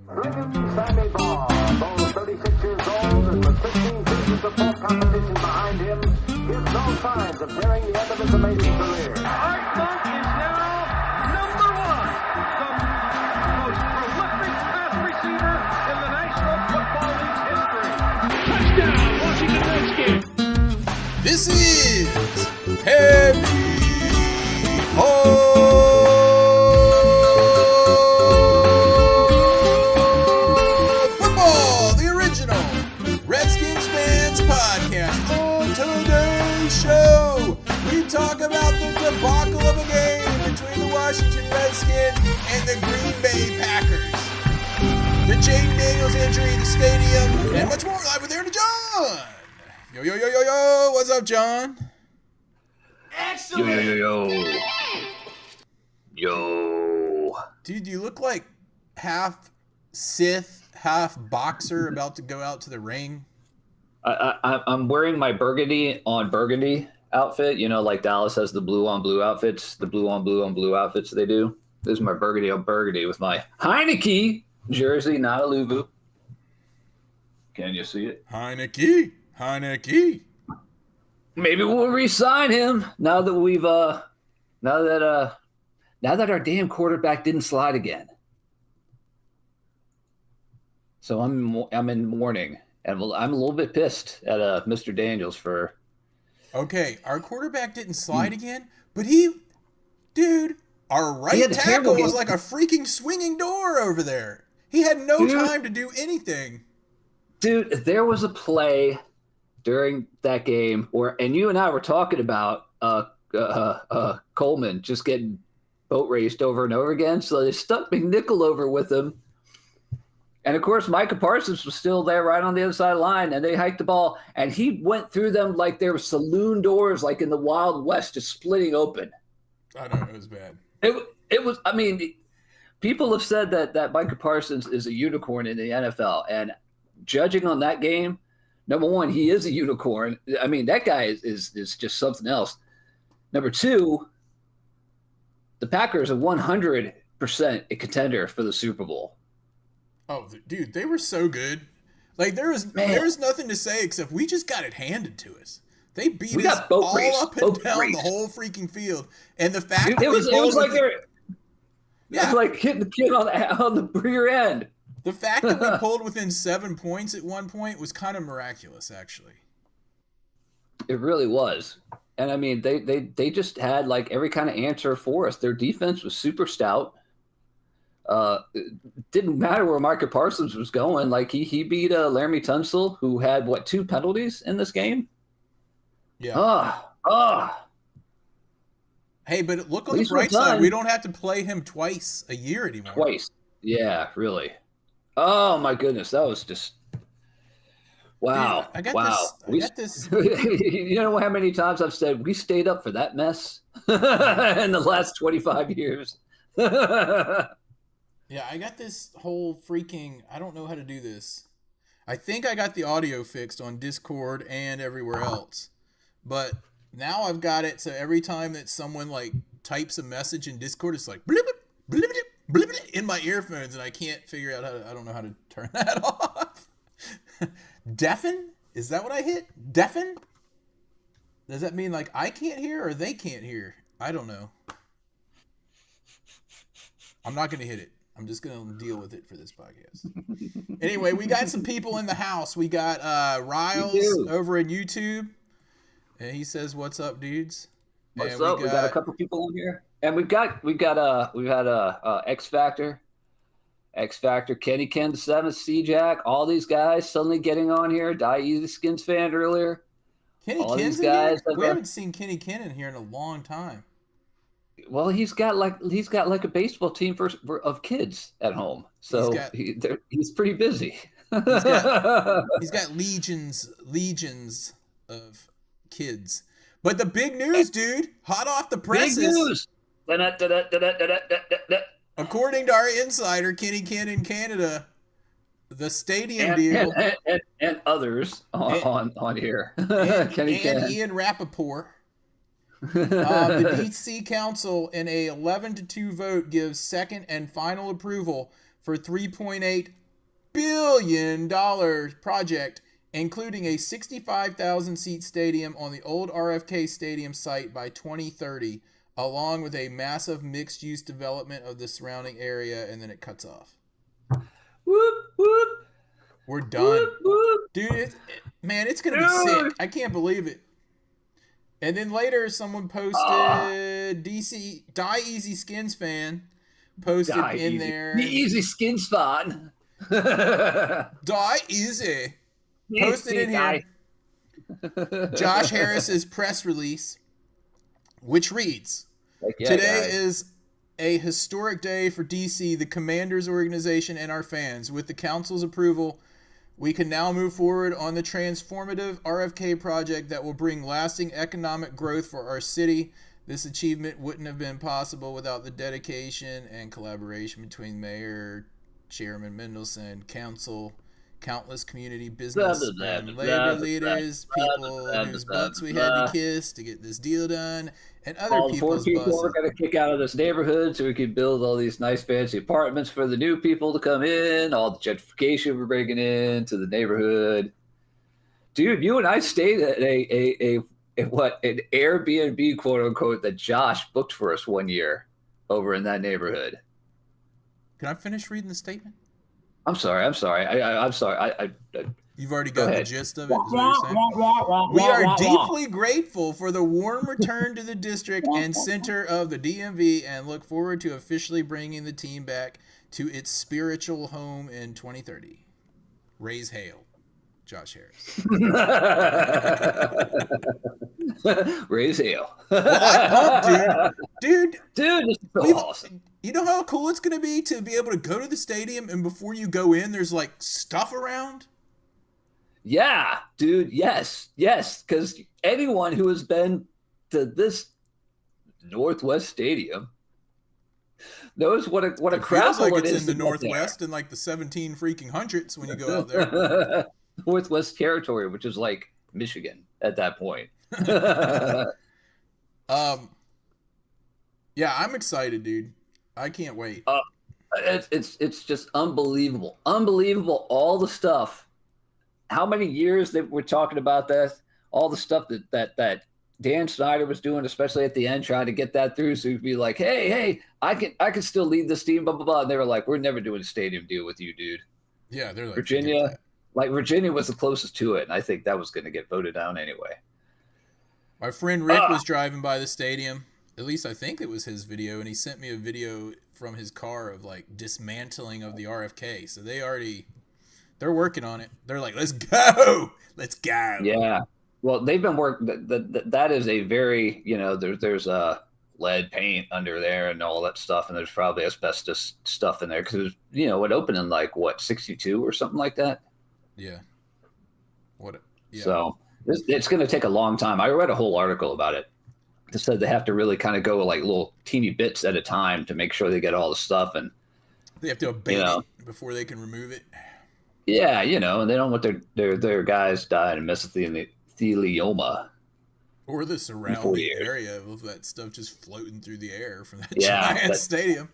Sammy Baugh, though 36 years old and with 15 seasons of full competition behind him, gives no signs of nearing the end of his amazing career. Art Monk is now number one, the most prolific pass receiver in the National Football League's history. Touchdown, Washington Redskins. This is Heavy Football, the original Redskins Fans podcast. On today's show, we talk about the debacle of a game between the Washington Redskins and the Green Bay Packers, the Jaden Daniels injury at the stadium, and much more. Live with Aaron and John. Yo, what's up, John? Excellent. Yo. Dude, you look like half Sith, half boxer about to go out to the ring. I'm wearing my burgundy on burgundy outfit. You know, like Dallas has the blue on blue outfits, the blue on blue on blue outfits they do. This is my burgundy on burgundy with my Heineke jersey, not a Luvu. Can you see it? Heineke. Maybe we'll re-sign him now that now that our damn quarterback didn't slide again. So I'm in mourning, and I'm a little bit pissed at Mr. Daniels for. Okay, our quarterback didn't slide again, but our right tackle was like a freaking swinging door over there. He had no time to do anything. Dude, there was a play during that game and you and I were talking about Coleman just getting boat raced over and over again. So they stuck McNichol over with him. And of course, Micah Parsons was still there right on the other side of the line, and they hiked the ball, and he went through them like there were saloon doors, like in the Wild West, just splitting open. I know, it was bad. It was, I mean, people have said that Micah Parsons is a unicorn in the NFL, and judging on that game, number one, he is a unicorn. I mean, that guy is just something else. Number two, the Packers are 100% a contender for the Super Bowl. Oh, dude, they were so good. Like, there's nothing to say except we just got it handed to us. They beat us all up and down the whole freaking field. And the fact that it was like hitting the kid on the rear end. The fact that we pulled within 7 points at one point was kind of miraculous, actually. It really was. And, I mean, they just had, like, every kind of answer for us. Their defense was super stout. It didn't matter where Micah Parsons was going. Like, he beat Laramie Tunsil, who had, 2 penalties in this game? Yeah. Hey, but look on the bright side. We don't have to play him twice a year anymore. Twice. Yeah, really. Oh, my goodness. That was just – wow. Dude, I got this. You know how many times I've said we stayed up for that mess in the last 25 years? Yeah, I got this whole freaking – I don't know how to do this. I think I got the audio fixed on Discord and everywhere else. But now I've got it so every time that someone, like, types a message in Discord, it's like blip, blip, blip, blip, blip, in my earphones, and I can't figure out I don't know how to turn that off. Deafen? Is that what I hit? Deafen? Does that mean, like, I can't hear or they can't hear? I don't know. I'm not going to hit it. I'm just going to deal with it for this podcast. Anyway, we got some people in the house. We got Riles over at YouTube. And he says, "What's up, dudes?" What's up? We got a couple people on here. And we've had X Factor, Kenny Ken the 7th, C-Jack, all these guys suddenly getting on here. Die Skins fan earlier. Kenny Ken's in here? We haven't seen Kenny Ken in here in a long time. Well, he's got like a baseball team of kids at home, so he's pretty busy. He's got legions of kids. But the big news, dude, hot off the presses. Big news. According to our insider, Kenny Ken in Canada, the stadium deal and others on here, Kenny Ken and Ian Rappaport. The DC Council in a 11-2 vote gives second and final approval for $3.8 billion project, including a 65,000 seat stadium on the old RFK Stadium site by 2030, along with a massive mixed use development of the surrounding area, and then it cuts off. Whoop, whoop. We're done. Whoop, whoop. Dude, man, it's going to be sick. I can't believe it. And then later, someone posted DC Die Easy Skins fan posted Die in easy. there. The Easy Skins fan. Die Easy posted in here. Josh Harris's press release, which reads, "Today is a historic day for DC, the Commanders organization, and our fans. With the council's approval, we can now move forward on the transformative RFK project that will bring lasting economic growth for our city. This achievement wouldn't have been possible without the dedication and collaboration between Mayor, Chairman Mendelson, council, countless community business and labor leaders, people whose butts we had to kiss to get this deal done, and other all people's poor people butts." we're going to kick out of this neighborhood so we can build all these nice fancy apartments for the new people to come in, all the gentrification we're bringing into the neighborhood. Dude, you and I stayed at an Airbnb, quote unquote, that Josh booked for us one year over in that neighborhood. Can I finish reading the statement? I'm sorry. I'm sorry. You've already got the gist of it. Is what you're saying? We We are deeply grateful for the warm return to the district and center of the DMV and look forward to officially bringing the team back to its spiritual home in 2030. Raise hail, Josh Harris. Raise hail. Well, I'm pumped, dude. Dude, this is so awesome. You know how cool it's going to be to be able to go to the stadium and before you go in, there's like stuff around? Yeah, dude. Yes. Because anyone who has been to this Northwest Stadium knows what a crap feels like it it's is in the to get there. Northwest in like the 17 freaking hundreds when you go out there. Northwest Territory, which is like Michigan at that point. Yeah, I'm excited, dude. I can't wait. It's just unbelievable. All the stuff. How many years that we're talking about this? All the stuff that Dan Snyder was doing, especially at the end, trying to get that through. So he'd be like, hey, I can still lead this team, blah, blah, blah. And they were like, we're never doing a stadium deal with you, dude. Yeah, they're like, Virginia was the closest to it. And I think that was going to get voted down anyway. My friend Rick was driving by the stadium. At least I think it was his video. And he sent me a video from his car of like dismantling of the RFK. So they're working on it. They're like, let's go. Yeah. Well, they've been working. That is a very, there's lead paint under there and all that stuff. And there's probably asbestos stuff in there because, it opened in like, 62 or something like that? Yeah. Yeah. So it's going to take a long time. I read a whole article about it. It said they have to really kind of go like little teeny bits at a time to make sure they get all the stuff. And they have to abate it before they can remove it. Yeah, and they don't want their guys dying of mesothelioma. Or the surrounding area of that stuff just floating through the air from that giant stadium.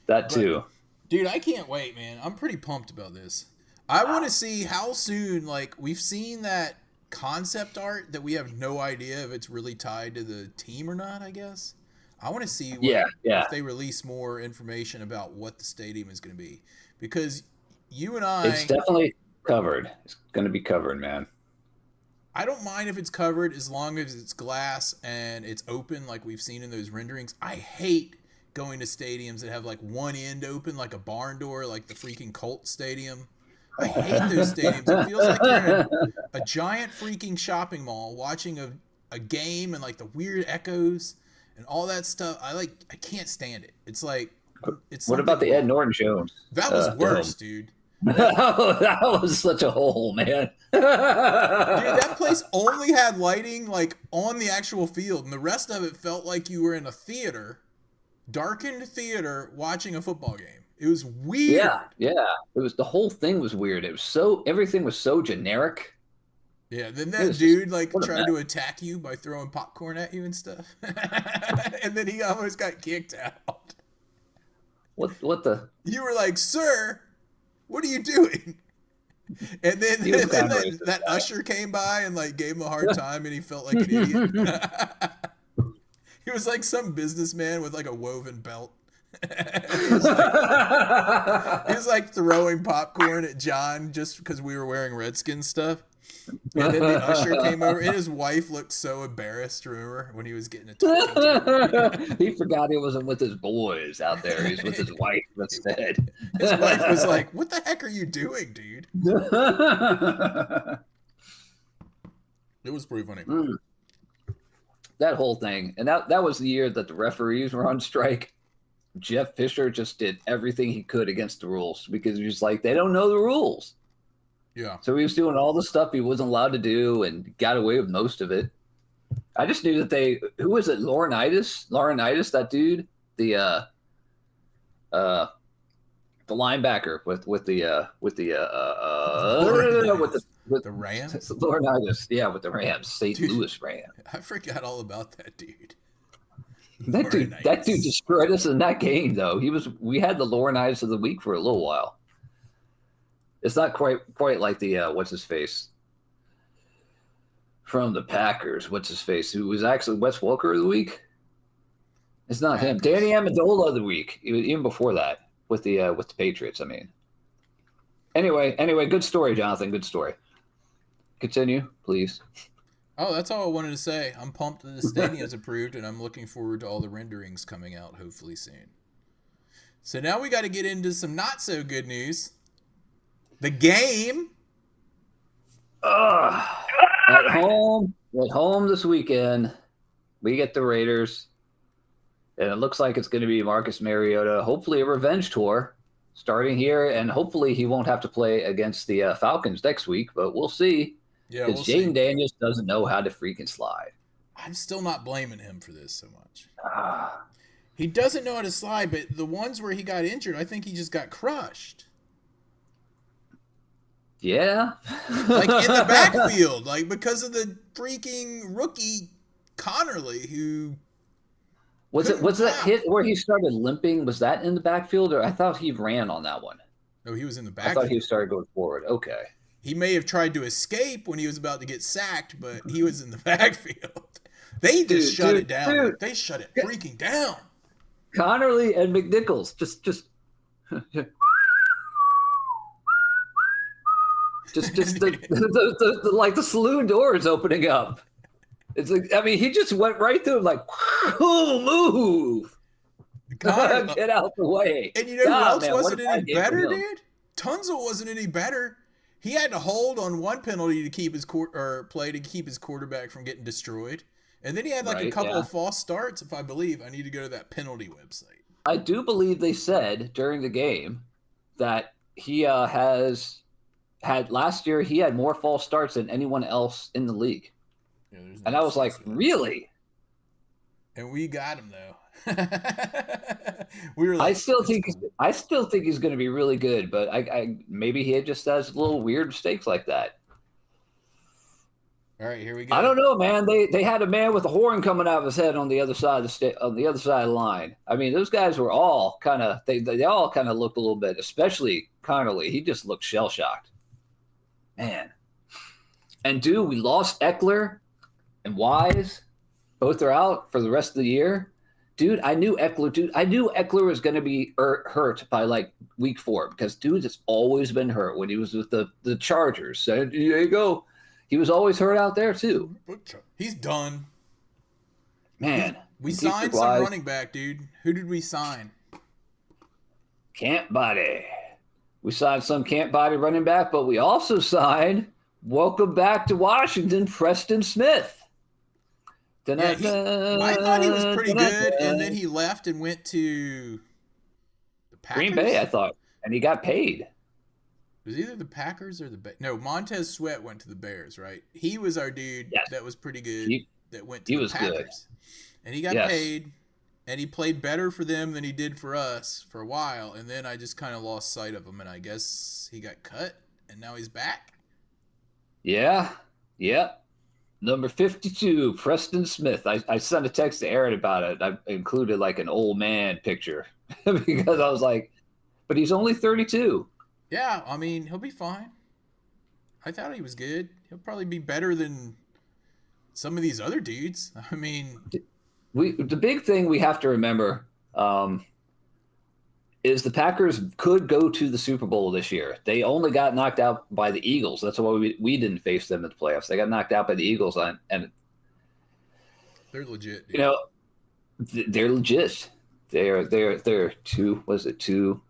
That too. Dude, I can't wait, man. I'm pretty pumped about this. I want to see how soon, like, we've seen that concept art that we have no idea if it's really tied to the team or not, I guess. I want to see if they release more information about what the stadium is going to be. Because you and I... It's definitely covered. It's going to be covered, man. I don't mind if it's covered as long as it's glass and it's open like we've seen in those renderings. I hate going to stadiums that have like one end open like a barn door, like the freaking Colts stadium. I hate those stadiums. It feels like you're in a giant freaking shopping mall watching a game and like the weird echoes and all that stuff. I can't stand it. It's like what about the Ed Norton Jones? That was worse, dude. That was such a hole, man. Dude, that place only had lighting like on the actual field, and the rest of it felt like you were in a theater, darkened theater, watching a football game. It was weird. Yeah. The whole thing was weird. Everything was so generic. Yeah, then that dude tried to attack you by throwing popcorn at you and stuff. And then he almost got kicked out. What the? You were like, "Sir, what are you doing?" And then, He was kinda that usher came by and like gave him a hard time, and he felt like an idiot. He was like some businessman with like a woven belt. he was like throwing popcorn at John just because we were wearing Redskins stuff. And then the usher came over, and his wife looked so embarrassed, remember, when he was getting a talking to. He forgot he wasn't with his boys out there. He's with his wife instead. His wife was like, "What the heck are you doing, dude?" It was pretty funny. That whole thing. And that was the year that the referees were on strike. Jeff Fisher just did everything he could against the rules because he was like, they don't know the rules. Yeah. So he was doing all the stuff he wasn't allowed to do and got away with most of it. I just knew that who was it? Laurinaitis, that dude, the linebacker with the Rams. Laurinaitis, yeah, with the Rams, St. Louis Rams. I forgot all about that dude. That dude destroyed us in that game, though. We had the Laurinaitis of the week for a little while. It's not quite like the what's his face from the Packers. What's his face? Who was actually Wes Welker of the week? It's not him. Danny Amendola of the week. Even before that, with the Patriots. I mean. Anyway, good story, Jonathan. Good story. Continue, please. Oh, that's all I wanted to say. I'm pumped that the stadium's approved, and I'm looking forward to all the renderings coming out hopefully soon. So now we got to get into some not so good news. The game. At home this weekend, we get the Raiders, and it looks like it's going to be Marcus Mariota. Hopefully, a revenge tour starting here, and hopefully he won't have to play against the Falcons next week. But we'll see. Yeah, because Jaden Daniels doesn't know how to freaking slide. I'm still not blaming him for this so much. He doesn't know how to slide, but the ones where he got injured, I think he just got crushed. Yeah. Like in the backfield, like because of the freaking rookie Connerly who was that hit where he started limping? Was that in the backfield, or I thought he ran on that one? No, he was in the backfield. I thought he started going forward. Okay. He may have tried to escape when he was about to get sacked, but he was in the backfield. They just shut it down. Dude. They shut it freaking down. Connerly and McNichols just the like the saloon doors opening up. It's like, I mean, he just went right through like, move. Get out the way. And you know who else wasn't any better, dude? Tunzel wasn't any better. He had to hold on one penalty to keep his quarterback from getting destroyed. And then he had a couple of false starts, if I believe. I need to go to that penalty website. I do believe they said during the game that he had last year, he had more false starts than anyone else in the league. Yeah, and I was like, really? And we got him, though. We were like, I still think he's going to be really good, but I maybe he just has little weird mistakes like that. All right, here we go. I don't know, man. They had a man with a horn coming out of his head on the other side of the line. I mean, those guys were all kind of they all kind of looked a little bit, especially Connerly. He just looked shell shocked, man. And dude, we lost Eckler and Wise. Both are out for the rest of the year. Dude, I knew Eckler was going to be hurt by like week 4 because dude has always been hurt when he was with the Chargers. San Diego. He was always hurt out there too. He's done. Man. We signed some running back, dude. Who did we sign? Camp Body. We signed some Camp Body running back, but we also signed, welcome back to Washington, Preston Smith. Yeah, I thought he was pretty good, and then he left and went to the Packers. Green Bay, I thought, and he got paid. It was either the Packers or the Bears. No, Montez Sweat went to the Bears, right? He was our dude that was pretty good that went to the Packers. Good. And he got paid, and he played better for them than he did for us for a while, and then I just kind of lost sight of him, and I guess he got cut, and now he's back. Yeah. Yep. Number 52, Preston Smith. I sent a text to Aaron about it. I included like an old man picture. because I was like, but he's only 32. Yeah, I mean, he'll be fine. I thought he was good. He'll probably be better than some of these other dudes. I mean, The big thing we have to remember is the Packers could go to the Super Bowl this year. They only got knocked out by the Eagles. That's why we didn't face them in the playoffs. They got knocked out by the Eagles, and they're legit. Dude. You know, they're legit. They're too. Was it too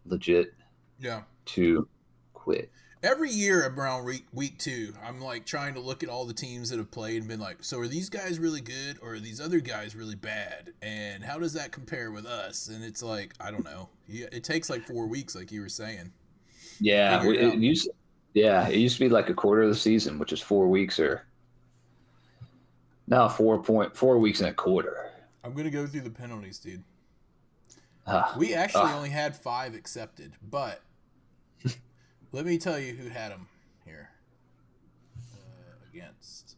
legit? Yeah. To quit. Every year around week 2, I'm like trying to look at all the teams that have played and been like, so are these guys really good or are these other guys really bad? And how does that compare with us? And it's like, I don't know. It takes like 4 weeks, like you were saying. Yeah, it used to be like a quarter of the season, which is 4 weeks, or now 4 weeks and a quarter. I'm gonna go through the penalties, dude. We actually only had 5 accepted, but let me tell you who had them here against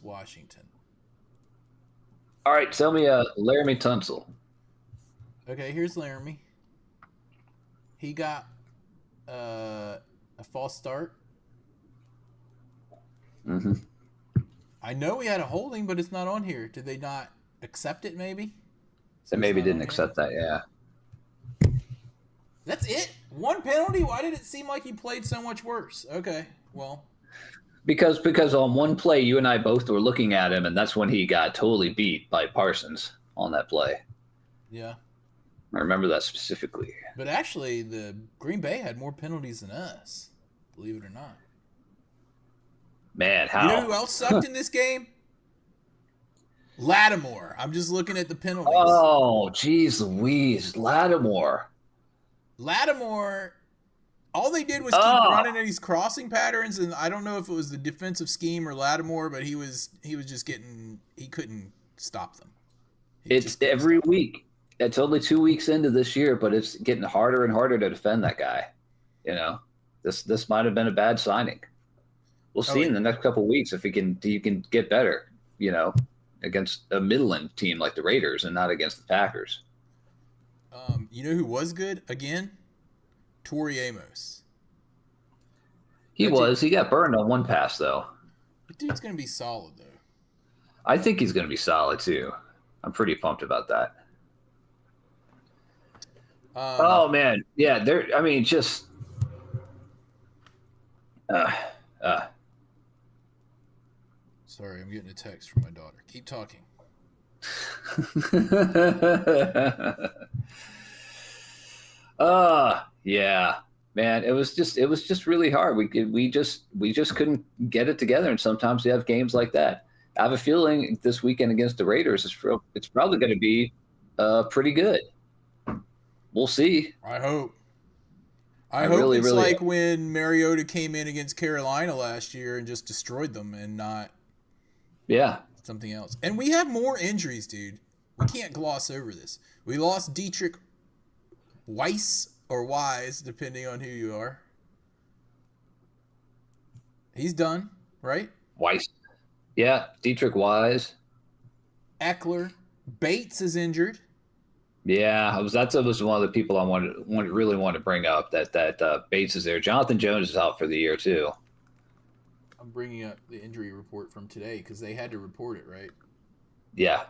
Washington. All right, tell me Laramie Tunsil. Okay, here's Laramie. He got a false start. Mm-hmm. I know he had a holding, but it's not on here. Did they not accept it, maybe? They maybe didn't accept that, yeah. That's it? 1 penalty? Why did it seem like he played so much worse? Okay, well. Because on one play, you and I both were looking at him, and that's when he got totally beat by Parsons on that play. Yeah. I remember that specifically. But actually, the Green Bay had more penalties than us, believe it or not. Man, how? You know who else sucked in this game? Lattimore. I'm just looking at the penalties. Oh, geez Louise. Lattimore, all they did was keep running at these crossing patterns, and I don't know if it was the defensive scheme or Lattimore, but he was just he couldn't stop them. It's every week. It's only 2 weeks into this year, but it's getting harder and harder to defend that guy. You know, this might have been a bad signing. We'll see in the next couple of weeks if he can get better, you know, against a Midland team like the Raiders and not against the Packers. You know who was good again? Torrey Amos. He got burned on one pass though. The dude's gonna be solid though. I think he's gonna be solid too. I'm pretty pumped about that. Oh man, yeah. Just. Sorry, I'm getting a text from my daughter. Keep talking. Yeah, man. It was just really hard. We just couldn't get it together, and sometimes you have games like that. I have a feeling this weekend against the Raiders it's probably going to be pretty good. We'll see. I hope. I hope it's like when Mariota came in against Carolina last year and just destroyed them and not something else. And we have more injuries, dude. We can't gloss over this. We lost Dietrich Weiss or Wise, depending on who you are. He's done, right? Weiss. Yeah, Dietrich Wise. Eckler. Bates is injured. Yeah, that was one of the people I really wanted to bring up. That Bates is there. Jonathan Jones is out for the year too. I'm bringing up the injury report from today because they had to report it, right? Yeah.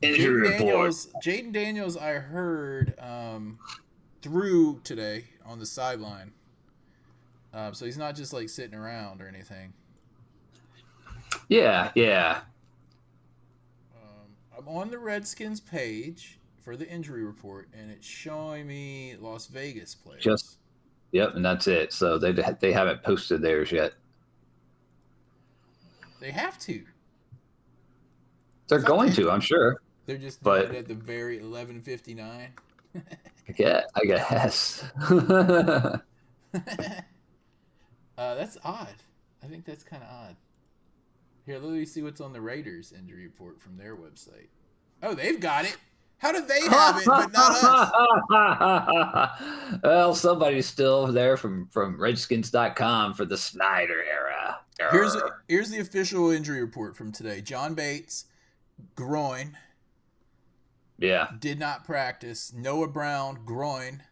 Injury report. Jaden Daniels, I heard, threw today on the sideline. So he's not just like sitting around or anything. Yeah. I'm on the Redskins page for the injury report, and it's showing me Las Vegas players. Yep, and that's it. So they haven't posted theirs yet. They have to. They're going to, I'm sure. They're just doing it at the very 11:59. I guess. That's odd. I think that's kind of odd. Here, let me see what's on the Raiders injury report from their website. Oh, they've got it. How did they have it, but not us? Well, somebody's still there from Redskins.com for the Snyder era. Here's the official injury report from today. John Bates, groin. Yeah. Did not practice. Noah Brown, groin.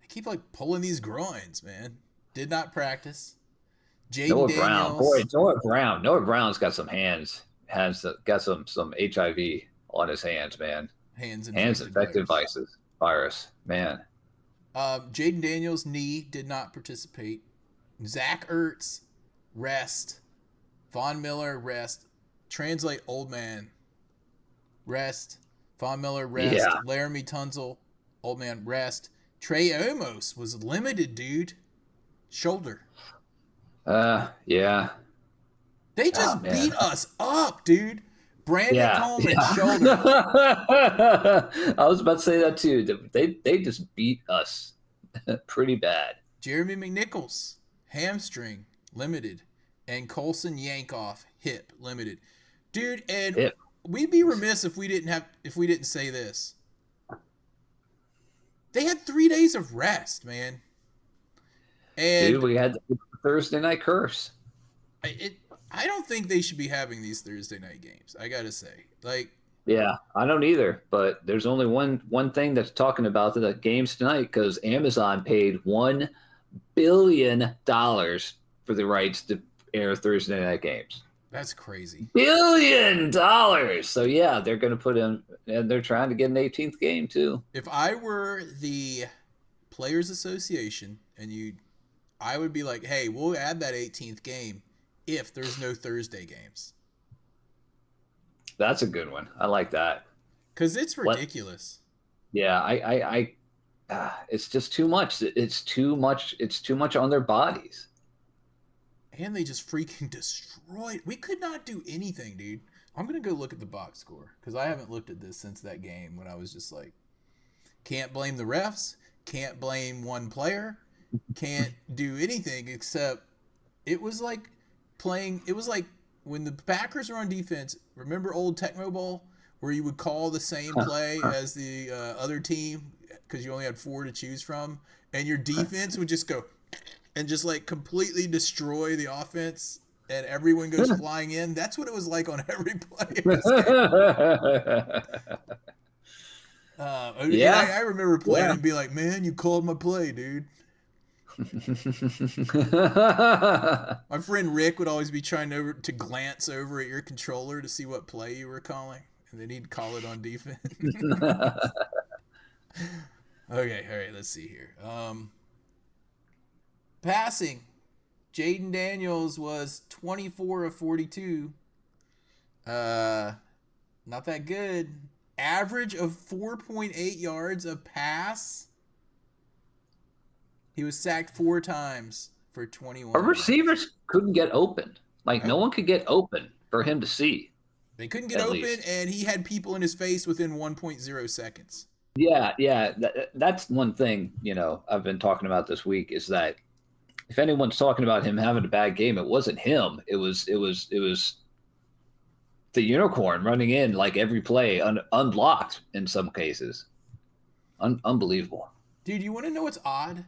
They keep like pulling these groins, man. Did not practice. Jaden Noah Brown. Boy, Daniels. Noah Brown. Noah Brown's got some hands. Got some HIV on his hands, man. Hands Hands infected infected virus. virus. Man. Jaden Daniels, knee, did not participate. Zach Ertz, rest. Von Miller, rest. Translate old man, rest. Von Miller, rest. Yeah. Laramie Tunzel, old man, rest. Trey Omos was limited, dude. Shoulder. Yeah. They just beat us up, dude. Brandon Coleman, shoulder. I was about to say that too. They just beat us pretty bad. Jeremy McNichols, hamstring, limited. And Colson Yankoff, hip, limited. Dude, and Hip. we'd be remiss if we didn't say this. They had 3 days of rest, man. And Dude, we had the Thursday night curse. I don't think they should be having these Thursday night games. I gotta say, like, Yeah, I don't either. But there's only one thing that's talking about the games tonight because Amazon paid $1 billion for the rights to air Thursday night games. that's crazy. $1 billion. So yeah, they're going to put in, and they're trying to get an 18th game too. If I were the Players Association I would be like, hey, we'll add that 18th game if there's no Thursday games. That's a good one. I like that. Because it's ridiculous. Yeah, it's just too much. It's too much. It's too much on their bodies. And they just freaking destroyed. We could not do anything, dude. I'm going to go look at the box score because I haven't looked at this since that game when I was just like, can't blame the refs, can't blame one player, can't do anything except it was like when the Packers were on defense, remember old Tecmo Bowl where you would call the same play as the other team because you only had 4 to choose from, and your defense would just go and just like completely destroy the offense and everyone goes flying in. That's what it was like on every play in this game. I remember playing and be like, man, you called my play, dude. My friend Rick would always be trying to glance over at your controller to see what play you were calling, and then he'd call it on defense. Okay, all right, let's see here. Passing, Jaden Daniels was 24 of 42. Not that good. Average of 4.8 yards a pass. He was sacked 4 times for 21. Our receivers couldn't get open. Like, no one could get open for him to see. They couldn't get open, and he had people in his face within 1.0 seconds. Yeah. That's one thing, I've been talking about this week is that if anyone's talking about him having a bad game, it wasn't him. It was the unicorn running in like every play unlocked in some cases. Unbelievable. Dude, you want to know what's odd?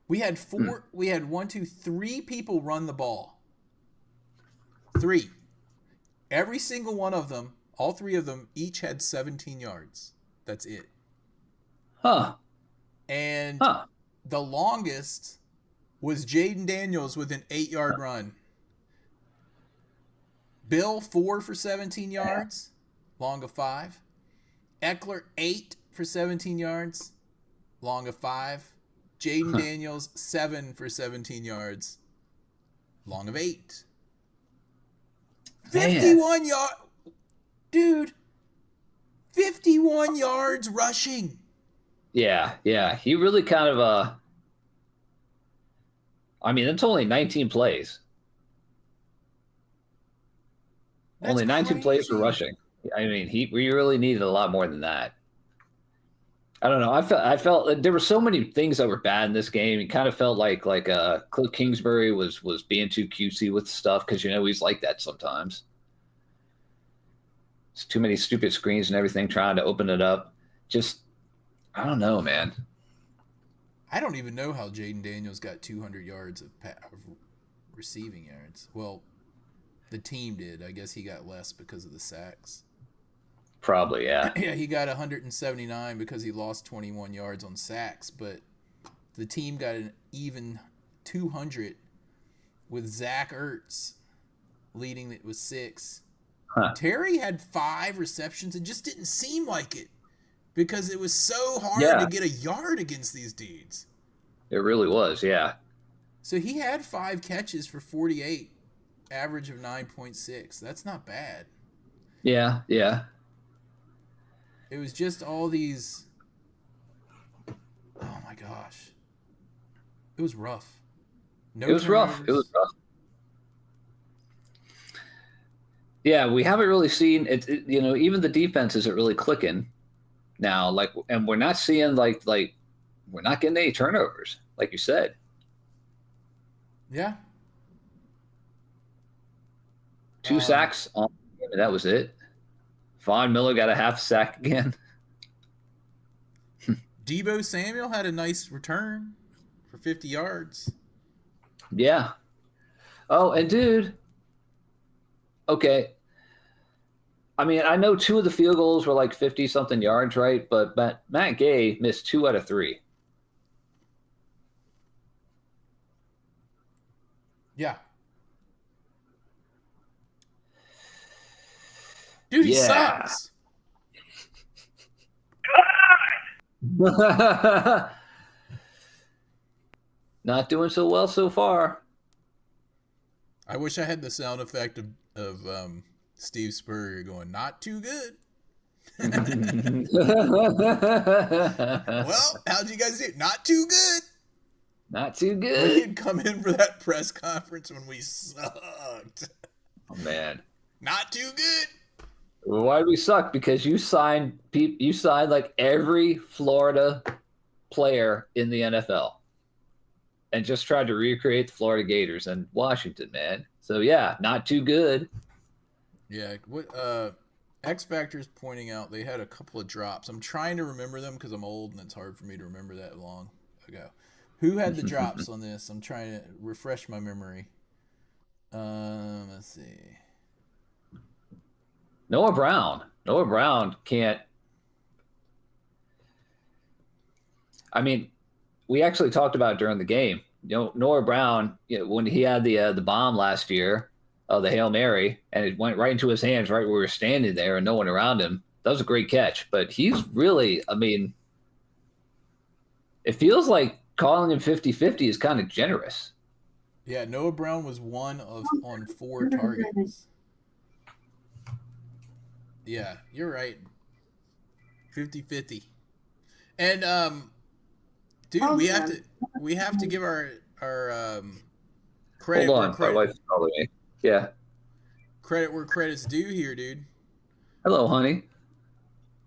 We had 3 people run the ball. 3. Every single one of them, all 3 of them, each had 17 yards. That's it. Huh. And the longest was Jaden Daniels with an 8-yard run. Bill, 4 for 17 yards, long of 5. Eckler, 8 for 17 yards, long of 5. Jaden Daniels, 7 for 17 yards, long of 8. 51 yards. Dude, 51 yards rushing. Yeah. He really kind of it's only 19 plays. That's only 19 plays for crazy. rushing. I mean, we really needed a lot more than that. I don't know. I felt there were so many things that were bad in this game. It kind of felt like Cliff Kingsbury was being too cutesy with stuff because he's like that sometimes. It's too many stupid screens and everything trying to open it up. Just I don't know, man. I don't even know how Jaden Daniels got 200 yards of receiving yards. Well, the team did. I guess he got less because of the sacks. Probably, yeah. Yeah, he got 179 because he lost 21 yards on sacks, but the team got an even 200 with Zach Ertz leading it with 6. Huh. Terry had 5 receptions. It just didn't seem like it because it was so hard Yeah. to get a yard against these dudes. It really was, yeah. So he had 5 catches for 48, average of 9.6. That's not bad. Yeah, yeah. It was just all these. Oh my gosh. It was rough. No It was rough. It was rough. Yeah, we haven't really seen it, even the defense isn't really clicking now. And we're not seeing like we're not getting any turnovers, like you said. Yeah. 2 sacks on the game, and that was it. Von Miller got a half sack again. Deebo Samuel had a nice return for 50 yards. Yeah. Oh, and dude. Okay. I mean, I know 2 of the field goals were like 50-something yards, right? But Matt Gay missed 2 out of 3. Yeah. Dude, he Yeah. sucks. Not doing so well so far. I wish I had the sound effect of Steve Spurrier going, not too good. Well, how'd you guys do? Not too good. Not too We good. had come in for that press conference when we sucked. Oh, man. Not too good. Well, why do we suck? Because you signed like every Florida player in the NFL and just tried to recreate the Florida Gators and Washington, man. So yeah, not too good. Yeah, what X Factor's pointing out they had a couple of drops. I'm trying to remember them because I'm old and it's hard for me to remember that long ago. Who had the drops on this? I'm trying to refresh my memory. Let's see. Noah Brown can't. I mean, we actually talked about it during the game. Noah Brown, when he had the bomb last year, the Hail Mary, and it went right into his hands right where we were standing there and no one around him. That was a great catch. But he's really, I mean, it feels like calling him 50-50 is kind of generous. Yeah, Noah Brown was on 4 targets. Yeah, you're right. 50-50. And dude, we have to give our credit. Hold on, my wife's calling me. Yeah. Credit where credit's due here, dude. Hello, honey.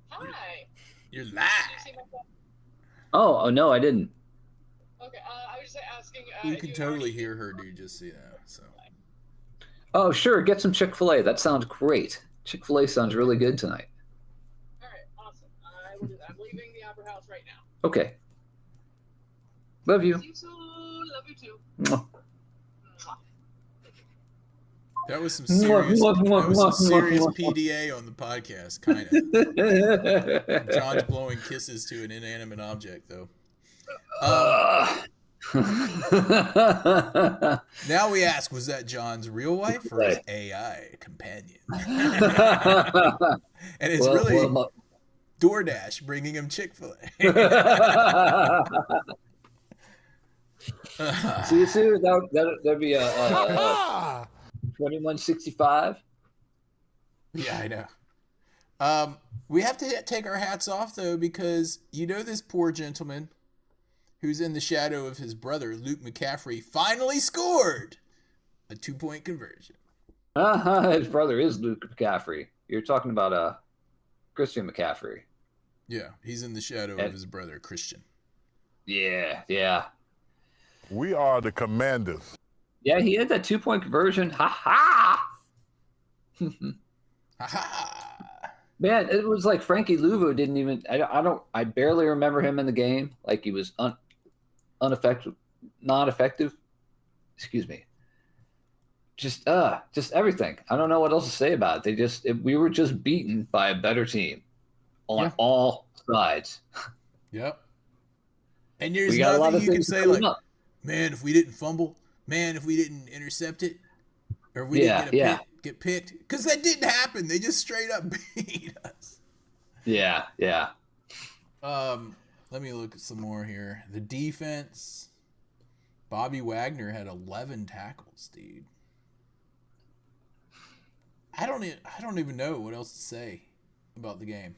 Hi. You're live. Did you see my phone? Oh no, I didn't. Okay, I was just asking. You if can you totally already- hear her, dude. Just so you know. So. Oh, sure. Get some Chick-fil-A. That sounds great. Chick-fil-A sounds really good tonight. All right, awesome. I'm leaving the Opera House right now. Okay. Love you. See you soon. Love you too. Mwah. Mwah. That was some serious. PDA on the podcast, kind of. John's blowing kisses to an inanimate object, though. Now we ask, was that John's real wife or his AI companion? And it's really DoorDash bringing him Chick-fil-A. See you soon. That'd be a 2165. Yeah, I know. We have to take our hats off, though, because this poor gentleman who's in the shadow of his brother, Luke McCaffrey, finally scored a 2-point conversion. His brother is Luke McCaffrey. You're talking about Christian McCaffrey. Yeah, he's in the shadow of his brother, Christian. Yeah. We are the Commanders. Yeah, he had that 2-point conversion. Ha ha! Ha ha! Man, it was like Frankie Luvu didn't even. I barely remember him in the game. Like he was not effective. Excuse me. just everything. I don't know what else to say about it. We were just beaten by a better team on all sides. Yep. And there's We got a lot nothing of you can things say coming like, up. man, if we didn't fumble, man, if we didn't intercept it, or if we didn't get picked, because that didn't happen. They just straight up beat us. Yeah. Let me look at some more here. The defense. Bobby Wagner had 11 tackles, dude. I don't even know what else to say about the game.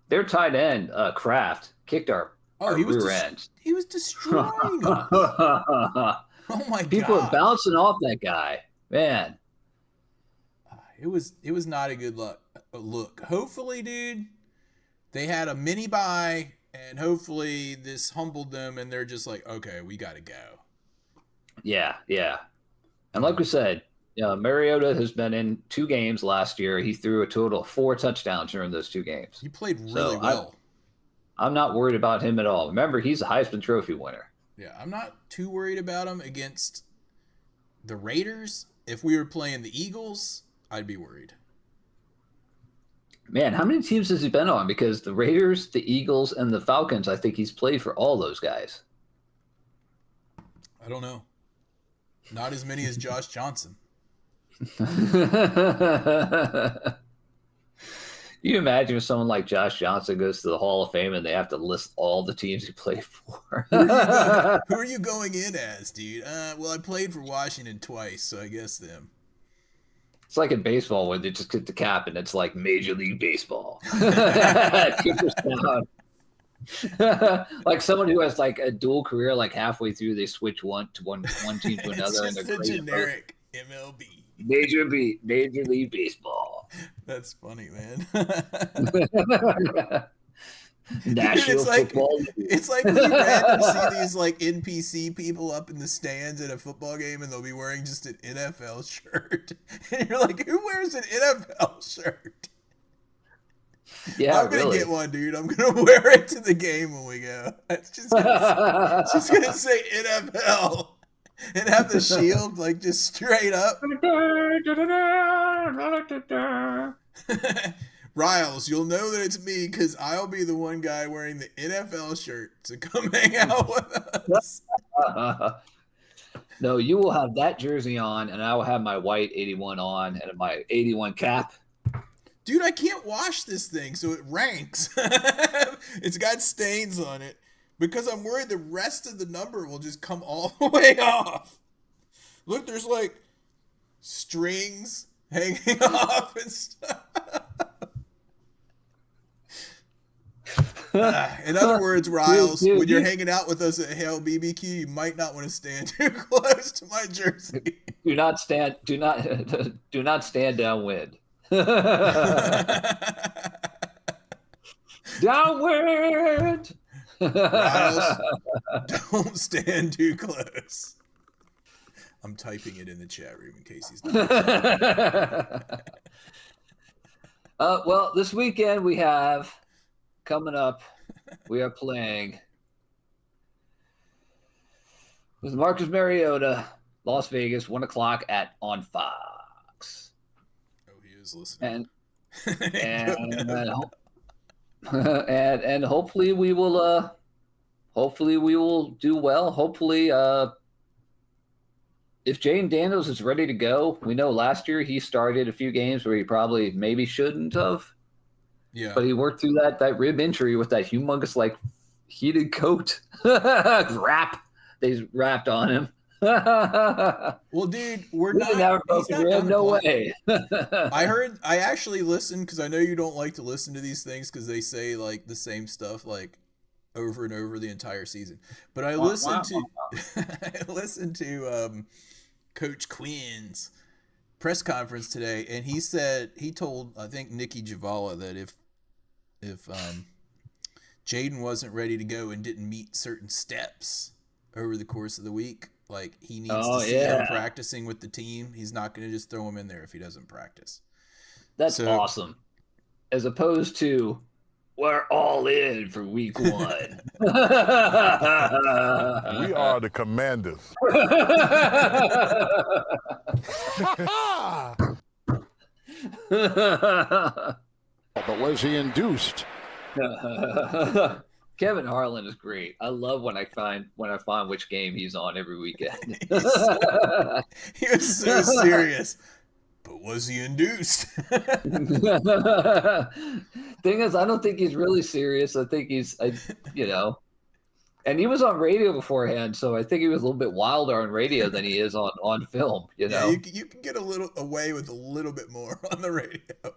Their tight end, Kraft, kicked our rear end. He was destroying us. Oh my god! People are bouncing off that guy, man. It was not a good look. Hopefully, dude, they had a mini bye, and hopefully this humbled them, and they're just like, okay, we got to go. Yeah. And like we said, Mariota has been in 2 games last year. He threw a total of 4 touchdowns during those 2 games. He played really well. I'm not worried about him at all. Remember, he's a Heisman Trophy winner. Yeah, I'm not too worried about him against the Raiders. If we were playing the Eagles, I'd be worried. Man, how many teams has he been on? Because the Raiders, the Eagles, and the Falcons, I think he's played for all those guys. I don't know. Not as many as Josh Johnson. You imagine if someone like Josh Johnson goes to the Hall of Fame and they have to list all the teams he played for. Who are you going in as, dude? Well, I played for Washington twice, so I guess them. It's like in baseball where they just get the cap and it's like Major League Baseball. Like someone who has like a dual career, like halfway through they switch one team to another. It's just a generic MLB. Major League Baseball. That's funny, man. National Football League. It's like when you randomly see these like NPC people up in the stands at a football game and they'll be wearing just an NFL shirt. And you're like, who wears an NFL shirt? Yeah, I'm gonna get one, dude. I'm gonna wear it to the game when we go. It's just gonna say NFL and have the shield like just straight up. Riles, you'll know that it's me because I'll be the one guy wearing the NFL shirt to come hang out with us. No, you will have that jersey on, and I will have my white 81 on and my 81 cap. Dude, I can't wash this thing, so it ranks. It's got stains on it because I'm worried the rest of the number will just come all the way off. Look, there's like strings hanging off and stuff. In other words, Riles, when you're hanging out with us at Hale BBQ, you might not want to stand too close to my jersey. Do not stand downwind. Downwind. Riles, don't stand too close. I'm typing it in the chat room in case he's not. Well, this weekend we have coming up, we are playing with Marcus Mariota, Las Vegas, 1:00 on Fox. Oh, he is listening. And hopefully we will do well. Hopefully, if Jaden Daniels is ready to go, we know last year he started a few games where he probably maybe shouldn't have. Yeah. But he worked through that rib injury with that humongous like heated coat wrap they wrapped on him. Well, dude, we're not. No way. I actually listened because I know you don't like to listen to these things because they say like the same stuff like over and over the entire season. But I listened to Coach Quinn's press conference today, and he told I think Nikki Javala that if Jaden wasn't ready to go and didn't meet certain steps over the course of the week, like he needs to see him practicing with the team. He's not going to just throw him in there if he doesn't practice. That's awesome. As opposed to We're all in for week 1. We are the Commanders. But was he induced? Kevin Harlan is great. I love when I find which game he's on every weekend. He was so serious. But was he induced? Thing is, I don't think he's really serious. I think and he was on radio beforehand, so I think he was a little bit wilder on radio than he is on film. Yeah, you can get a little away with a little bit more on the radio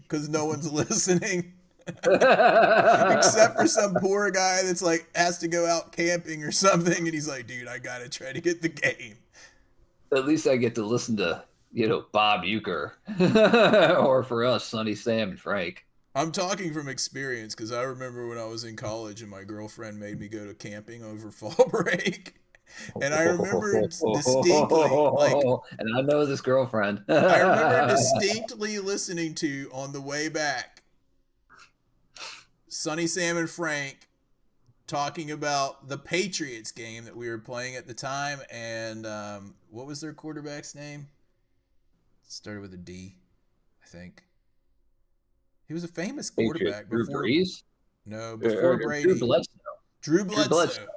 because no one's listening. Except for some poor guy that's like has to go out camping or something, and he's like, dude, I gotta try to get the game. At least I get to listen to Bob Uecker or for us Sonny, Sam, and Frank. I'm talking from experience because I remember when I was in college and my girlfriend made me go to camping over fall break, and I remember distinctly and I know this girlfriend. I remember distinctly listening to on the way back Sonny, Sam, and Frank talking about the Patriots game that we were playing at the time, and what was their quarterback's name? It started with a D, I think. He was a famous quarterback before Brees? No, before Brady. Drew Bledsoe.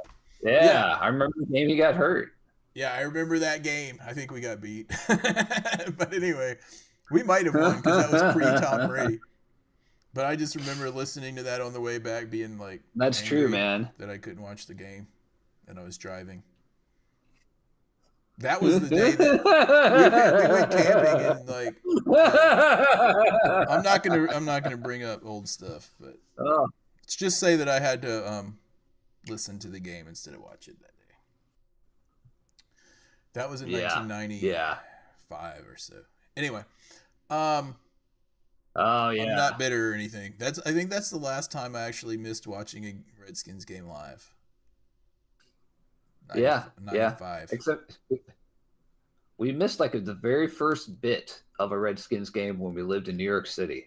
Yeah, I remember the game he got hurt. Yeah, I remember that game. I think we got beat. But anyway, we might have won because that was pre-Tom Brady. But I just remember listening to that on the way back being like, that's true, man. That I couldn't watch the game and I was driving. That was the day that we went camping and like I'm not gonna bring up old stuff, but let's just say that I had to listen to the game instead of watch it that day. That was in 1995 or so. Anyway, oh yeah, I'm not bitter or anything. I think that's the last time I actually missed watching a Redskins game live. 95. Except we missed like the very first bit of a Redskins game when we lived in New York City,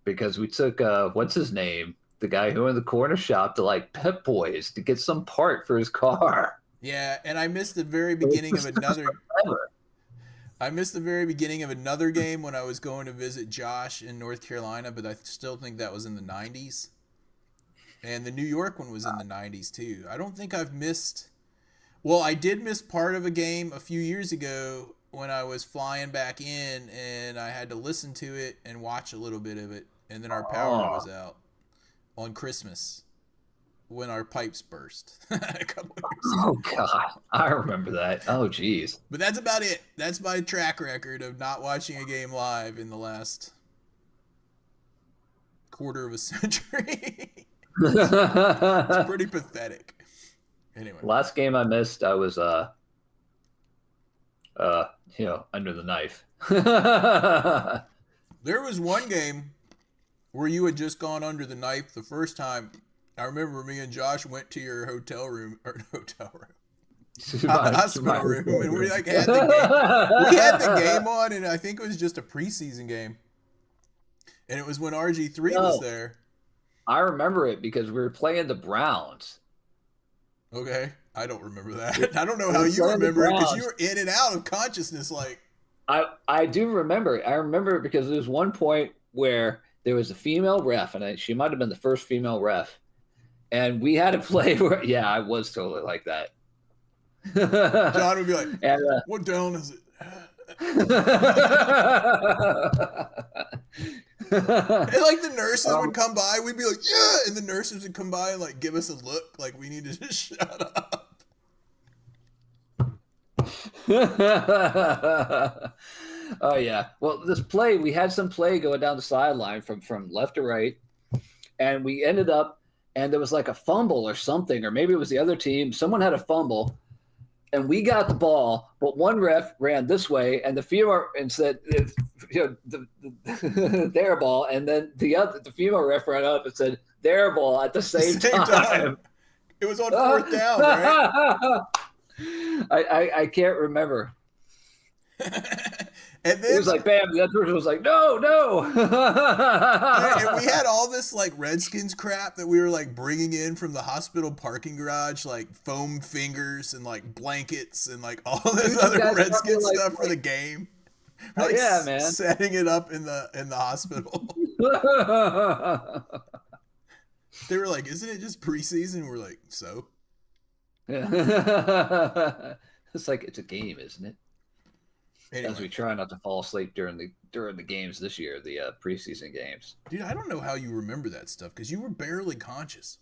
because we took what's his name, the guy who owned the corner shop, to like Pep Boys to get some part for his car. Yeah, and I missed the very beginning of another. I missed the very beginning of another game when I was going to visit Josh in North Carolina, but I still think that was in the 90s. And the New York one was in the 90s too. I don't think I've missed. Well, I did miss part of a game a few years ago when I was flying back in, and I had to listen to it and watch a little bit of it, and then our power was out on Christmas when our pipes burst a couple of years ago. Oh God, I remember that. Oh geez. But that's about it. That's my track record of not watching a game live in the last quarter of a century. It's pretty pathetic. Anyway, last game I missed, I was under the knife. There was one game where you had just gone under the knife the first time. I remember me and Josh went to your hospital room, and we like had the game. We had the game on, and I think it was just a preseason game, and it was when RG3 was there. I remember it because we were playing the Browns. Okay, I don't remember that. I don't know how you remember it because you were in and out of consciousness. Like I do remember it. I remember it because there was one point where there was a female ref, and she might have been the first female ref. And we had to play where, yeah, I was totally like that. John would be like, what down is it? And like the nurses would come by, we'd be like, yeah, and the nurses would come by and like give us a look like we need to just shut up. Oh yeah. Well, this play, we had some play going down the sideline from left to right, and we ended up, and there was like a fumble or something, or maybe it was the other team. Someone had a fumble, and we got the ball, but one ref ran this way, and the female and said, their ball, and then the female ref ran up and said their ball at the same time. It was on fourth down, right? I can't remember. And then it was like, bam, the other person was like, no, no. and we had all this like Redskins crap that we were like bringing in from the hospital parking garage, like foam fingers and like blankets and like all this Dude, other you guys Redskins probably, stuff for the game. We're, like, yeah, man. setting it up in the hospital. They were like, "Isn't it just preseason?" We're like, "So." Yeah. It's like it's a game, isn't it? Anyway. As we try not to fall asleep during the games this year, the preseason games. Dude, I don't know how you remember that stuff because you were barely conscious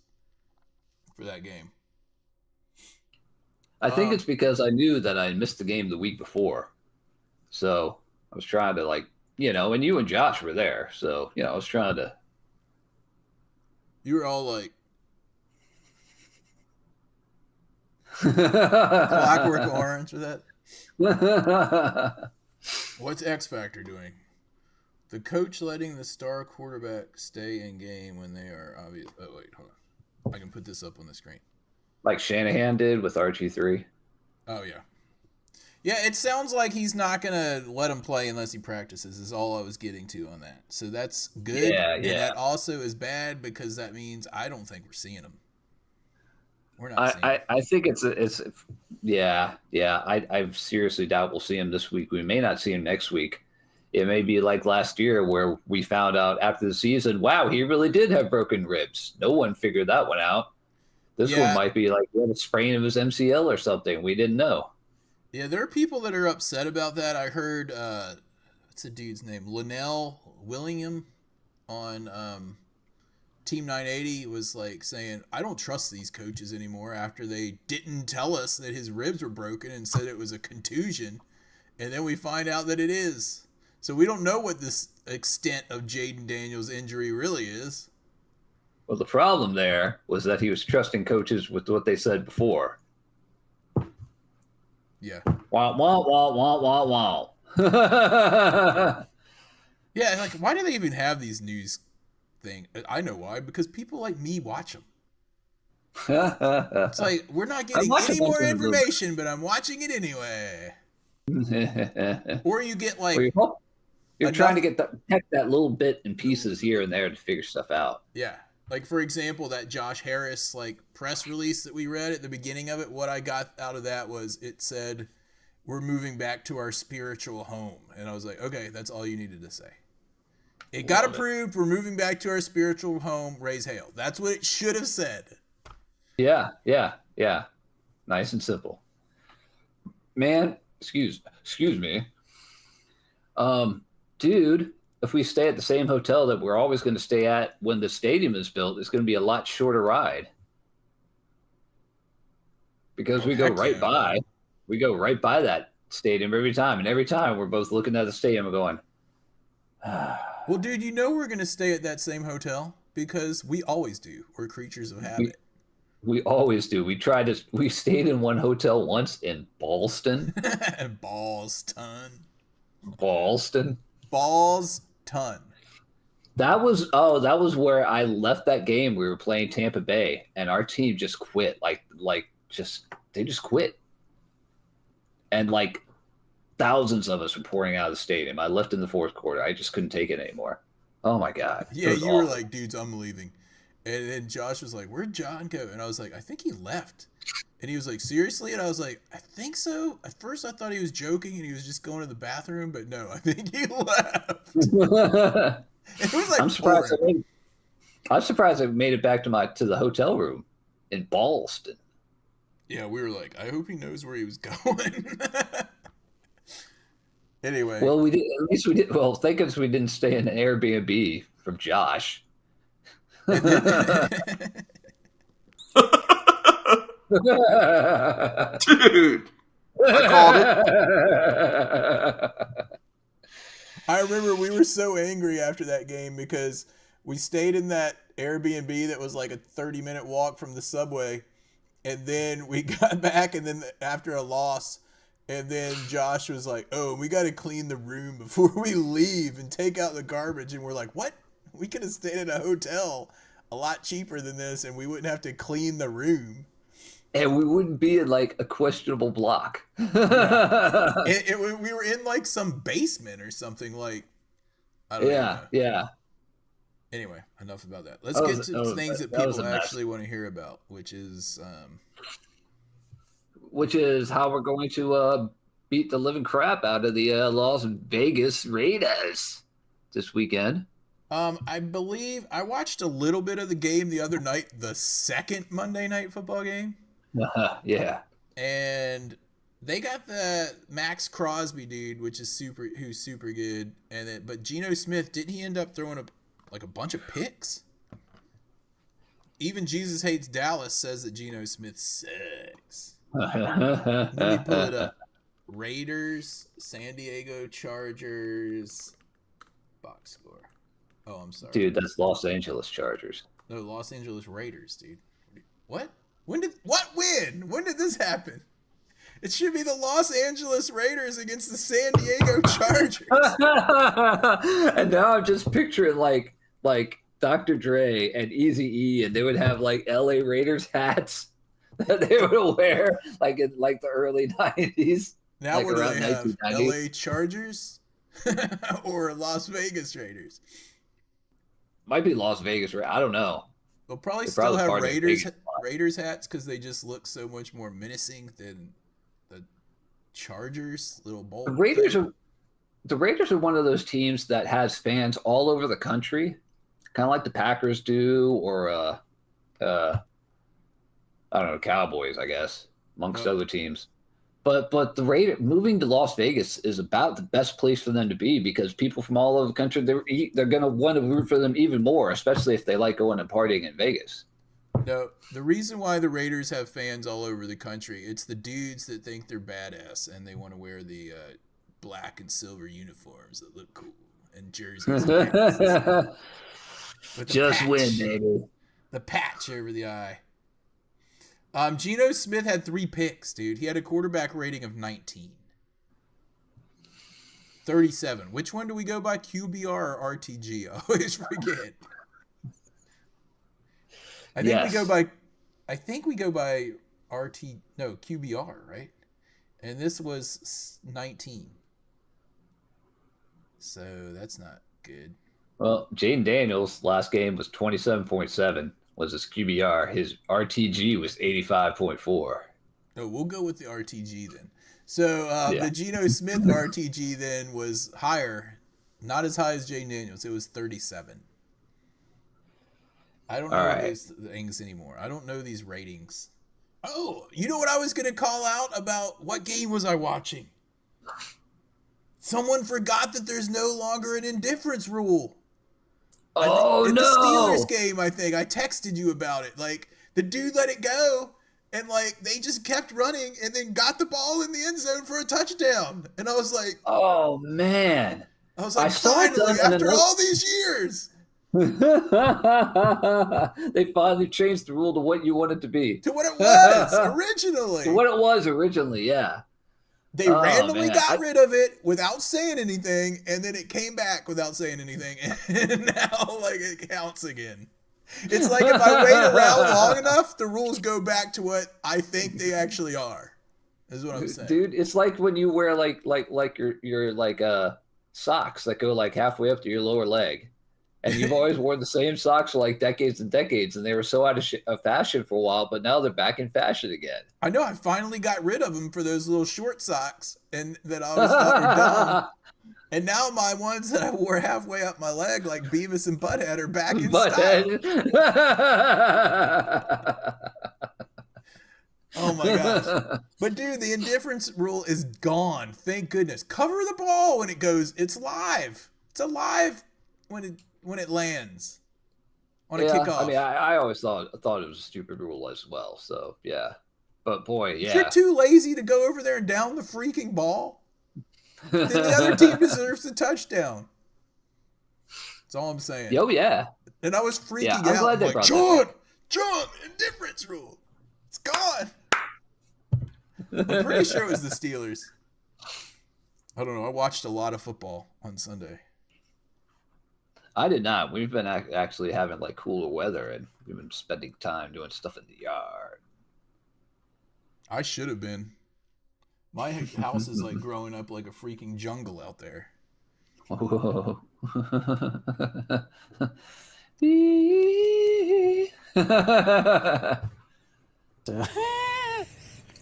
for that game. I think it's because I knew that I missed the game the week before, so I was trying to and you and Josh were there, so I was trying to. You were all like, Clockwork Orange with that. What's X Factor doing? The coach letting the star quarterback stay in game when they are obvious. Oh, wait, hold on. I can put this up on the screen. Like Shanahan did with RG3. Oh, yeah. Yeah, it sounds like he's not going to let him play unless he practices is all I was getting to on that. So that's good. Yeah. And that also is bad because that means I don't think we're seeing him. We're not seeing him. I think it's I seriously doubt we'll see him this week. We may not see him next week. It may be like last year where we found out after the season, wow, he really did have broken ribs. No one figured that one out. This one might be like he had a sprain of his MCL or something. We didn't know. Yeah, there are people that are upset about that. I heard, what's the dude's name? Linnell Willingham on Team 980 was like saying, I don't trust these coaches anymore after they didn't tell us that his ribs were broken and said it was a contusion. And then we find out that it is. So we don't know what this extent of Jaden Daniels' injury really is. Well, the problem there was that he was trusting coaches with what they said before. Yeah. Wow, wow, wow, wow, wow, wow. Yeah, like, why do they even have these news things? I know why. Because people like me watch them. It's like, we're not getting any more information, but I'm watching it anyway. Or you get like... You're trying to get that little bit in pieces here and there to figure stuff out. Yeah. Like, for example, that Josh Harris like press release that we read at the beginning of it, what I got out of that was it said, we're moving back to our spiritual home. And I was like, okay, that's all you needed to say. It got approved. We're moving back to our spiritual home. Raise hail. That's what it should have said. Yeah. Nice and simple. Man, excuse me. Dude, if we stay at the same hotel that we're always going to stay at when the stadium is built, it's going to be a lot shorter ride. Because we go right by that stadium every time. And every time we're both looking at the stadium and going, well, dude, we're going to stay at that same hotel because we always do. We're creatures of habit. We always do. We stayed in one hotel once in Ballston. Ballston. That was where I left that game. We were playing Tampa Bay, and our team just quit. They just quit. And like thousands of us were pouring out of the stadium. I left in the fourth quarter. I just couldn't take it anymore. Oh my God. Yeah, you were like, dudes, I'm leaving. And then Josh was like, where'd John go? And I was like, I think he left. And he was like, seriously? And I was like, I think so. At first I thought he was joking and he was just going to the bathroom, but no, I think he left. It was like I'm surprised I made it back to the hotel room in Ballston. Yeah, we were like, I hope he knows where he was going. Anyway. Well, we did. At least we did. Well, thank goodness we didn't stay in an Airbnb from Josh. Dude, I called it. I remember we were so angry after that game because we stayed in that Airbnb that was like a 30-minute walk from the subway, and then we got back, and then after a loss, and then Josh was like, oh, we got to clean the room before we leave and take out the garbage, and we're like, what? We could have stayed at a hotel a lot cheaper than this, and we wouldn't have to clean the room. and we wouldn't be in like a questionable block. We were in like some basement or something. Like, I don't even know. Yeah. Anyway, enough about that. Let's get to things that was people a mess. actually want to hear about, which is how we're going to beat the living crap out of the Las Vegas Raiders this weekend. I believe I watched a little bit of the game the other night, the second Monday Night Football game. Yeah. And they got the Max Crosby dude, who's super good, but Geno Smith, didn't he end up throwing a bunch of picks? Even Jesus Hates Dallas says that Geno Smith sucks. Let me pull it up. Raiders, San Diego Chargers, box score. Oh, I'm sorry. Dude, that's Los Angeles Chargers. No, Los Angeles Raiders, dude. What? When did this happen? It should be the Los Angeles Raiders against the San Diego Chargers. And now I'm just picturing like Dr. Dre and Eazy-E, and they would have like LA Raiders hats that they would wear like in like the early 90s. Now like what do they have? 1990. LA Chargers or Las Vegas Raiders? Might be Las Vegas, right? I don't know. They'll probably They're still have part of Raiders hats because they just look so much more menacing than the Chargers. Little bold. The Raiders are one of those teams that has fans all over the country, kind of like the Packers do, or I don't know, Cowboys, I guess, amongst other teams. But the Raiders moving to Las Vegas is about the best place for them to be because people from all over the country, they're going to want to root for them even more, especially if they like going and partying in Vegas. No, the reason why the Raiders have fans all over the country, it's the dudes that think they're badass and they want to wear the black and silver uniforms that look cool and jerseys. Just patch, win, baby. The patch over the eye. Geno Smith had 3 picks, dude. He had a quarterback rating of 19. 37. Which one do we go by, QBR or RTG? I always forget. I think we go by QBR, right? And this was 19. So that's not good. Well, Jaden Daniels' last game was 27.7 was his QBR. His RTG was 85.4. No, we'll go with the RTG then. So the Geno Smith RTG then was higher, not as high as Jaden Daniels. It was 37. I don't know these things anymore. I don't know these ratings. Oh, you know what I was going to call out about? What game was I watching? Someone forgot that there's no longer an indifference rule. In the Steelers game, I think. I texted you about it. Like, the dude let it go, and, like, they just kept running and then got the ball in the end zone for a touchdown. And I was like... Oh, man. I was like, finally, after all these years... They finally changed the rule to what you want it to be. To what it was originally. To what it was originally, yeah. They randomly got rid of it without saying anything, and then it came back without saying anything, and now like it counts again. It's like if I wait around long enough, the rules go back to what I think they actually are. Is what I'm saying. Dude, it's like when you wear like your like socks that go like halfway up to your lower leg. And you've always worn the same socks for like decades and decades, and they were so out of fashion for a while, but now they're back in fashion again. I know. I finally got rid of them for those little short socks, and that I always thought were dumb. And now my ones that I wore halfway up my leg, like Beavis and Butthead, are back in style. Oh my gosh! But dude, the indifference rule is gone. Thank goodness. Cover the ball when it goes. It's live. It's alive when it lands on a kickoff. I mean, I always thought it was a stupid rule as well. So yeah, but boy, yeah, you're too lazy to go over there and down the freaking ball. Then the other team deserves the touchdown. That's all I'm saying. Oh yeah. And I was freaking out. I'm glad they like, brought John, indifference rule. It's gone. I'm pretty sure it was the Steelers. I don't know. I watched a lot of football on Sunday. I did not. We've been actually having like cooler weather, and we've been spending time doing stuff in the yard. I should have been. My house is like growing up like a freaking jungle out there. Whoa.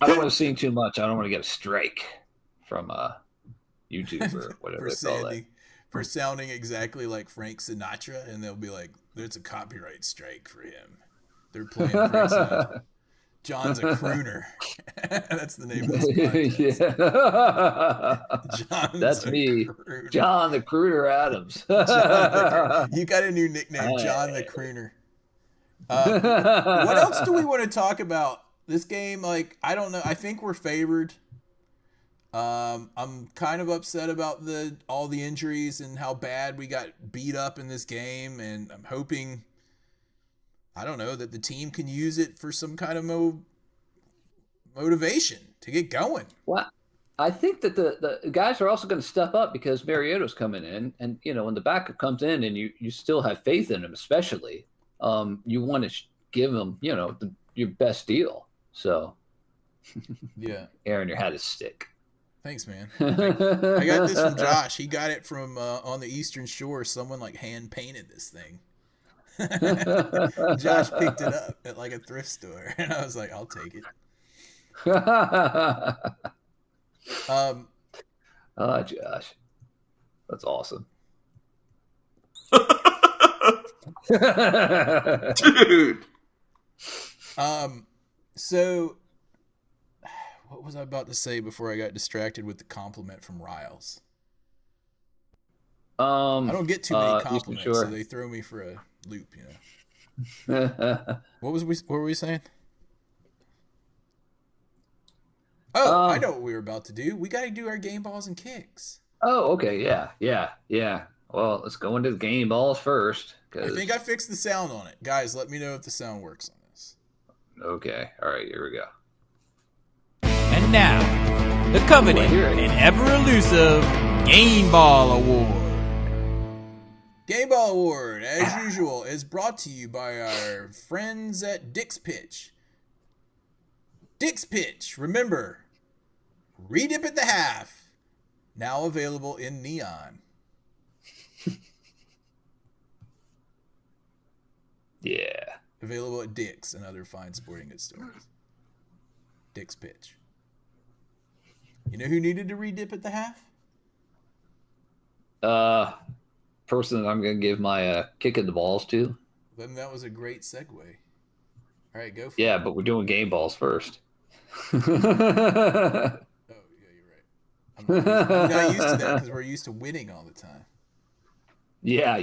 I don't want to sing too much. I don't want to get a strike from YouTube or whatever For they call that. Sandy, for sounding exactly like Frank Sinatra, and they'll be like, "There's a copyright strike for him." They're playing Frank Sinatra. John's a crooner. That's the name of this podcast. Yeah. That's me, crooner. John the Crooner Adams. You got a new nickname, John the Crooner. What else do we want to talk about? This game, like, I don't know. I think we're favored. I'm kind of upset about all the injuries and how bad we got beat up in this game, and I'm hoping, I don't know, that the team can use it for some kind of motivation to get going. Well, I think that the guys are also going to step up because Mariota's coming in, and when the backup comes in and you still have faith in him, especially, you want to give him your best deal. So, yeah, Aaron, your hat is stick. Thanks, man. I got this from Josh. He got it from on the Eastern Shore. Someone like hand painted this thing. Josh picked it up at like a thrift store, and I was like, "I'll take it." Oh, Josh, that's awesome, Dude. So, what was I about to say before I got distracted with the compliment from Riles? I don't get too many compliments, so they throw me for a loop, What were we saying? Oh, I know what we were about to do. We got to do our game balls and kicks. Oh, okay, yeah. Well, let's go into the game balls first. I think I fixed the sound on it. Guys, let me know if the sound works on this. Okay, all right, here we go. And now, the coveted and ever-elusive Game Ball Award. Game Ball Award, as usual, is brought to you by our friends at Dick's Pitch. Dick's Pitch, remember, redip at the half, now available in neon. Yeah. Available at Dick's and other fine sporting goods stores. Dick's Pitch. You know who needed to redip at the half? Person that I'm going to give my kick in the balls to. Then that was a great segue. All right, go for it. Yeah, but we're doing game balls first. Oh, yeah, you're right. I'm not used to that because we're used to winning all the time. Yeah.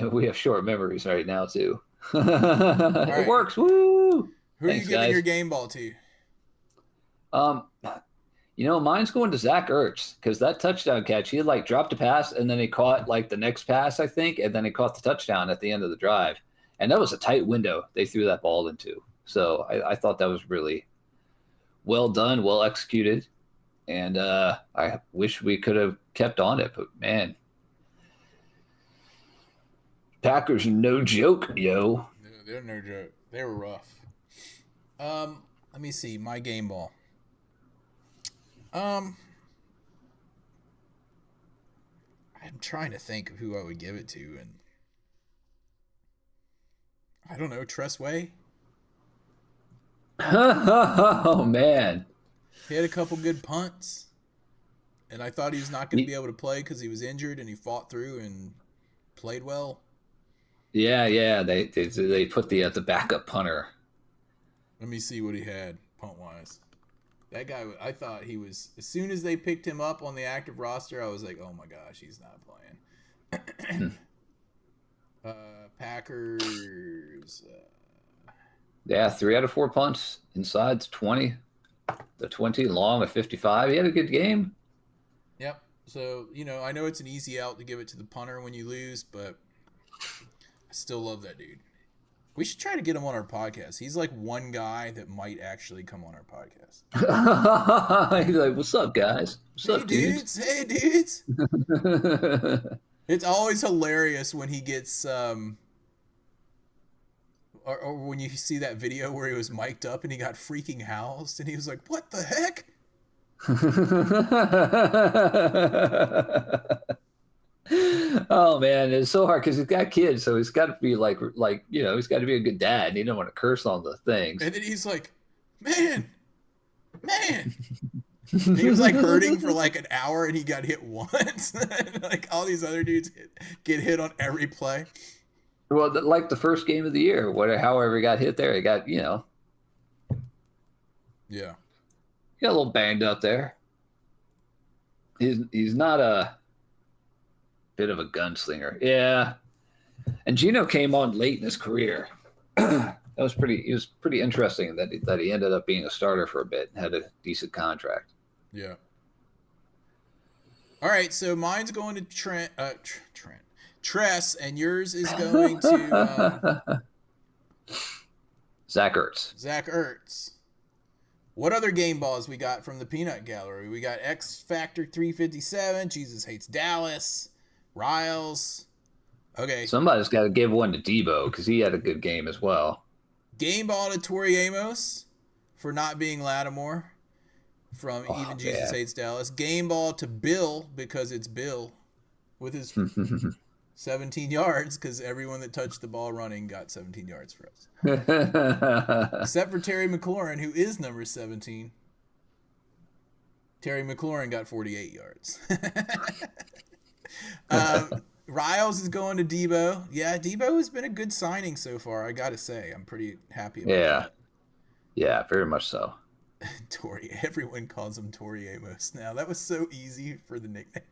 We have short memories right now, too. Right. It works. Woo! Who are you giving your game ball to? Mine's going to Zach Ertz because that touchdown catch, he had dropped a pass and then he caught the next pass, I think, and then he caught the touchdown at the end of the drive. And that was a tight window they threw that ball into. So I thought that was really well done, well executed. And I wish we could have kept on it, but man, Packers are no joke, yo. They're no joke. They were rough. Let me see my game ball. I'm trying to think of who I would give it to, and I don't know, Tressway. Oh man, he had a couple good punts, and I thought he was not going to be able to play because he was injured, and he fought through and played well. Yeah. They put the backup punter. Let me see what he had punt wise. That guy, I thought he was. As soon as they picked him up on the active roster, I was like, "Oh my gosh, he's not playing." Packers. Yeah, 3 out of 4 punts inside 20. The 20 long of 55. He had a good game. Yep. So I know it's an easy out to give it to the punter when you lose, but I still love that dude. We should try to get him on our podcast. He's like one guy that might actually come on our podcast. He's like, "What's up, guys? What's up, dudes? Hey, dudes." It's always hilarious when he gets or when you see that video where he was mic'd up and he got freaking housed and he was like, "What the heck?" Oh man, it's so hard because he's got kids, so he's got to be like he's got to be a good dad. And he don't want to curse on the things. And then he's like, man. He was like hurting for like an hour and he got hit once. Like all these other dudes get hit on every play. Well, like the first game of the year, however he got hit there, he got Yeah. He got a little banged up there. He's not a bit of a gunslinger. Yeah. And Gino came on late in his career. It was pretty interesting that he ended up being a starter for a bit and had a decent contract. Yeah. All right, so mine's going to Tress, and yours is going to Zach Ertz. Zach Ertz. What other game balls we got from the peanut gallery? We got X Factor 357, Jesus Hates Dallas, Riles. Okay. Somebody's got to give one to Debo because he had a good game as well. Game ball to Tori Amos for not being Lattimore from Even Jesus Hates Dallas. Game ball to Bill because it's Bill with his 17 yards because everyone that touched the ball running got 17 yards for us. Except for Terry McLaurin, who is number 17. Terry McLaurin got 48 yards. Riles is going to Debo. Yeah, Debo has been a good signing so far, I got to say. I'm pretty happy about that. Yeah, very much so. Tori. Everyone calls him Tori Amos now. That was so easy for the nickname.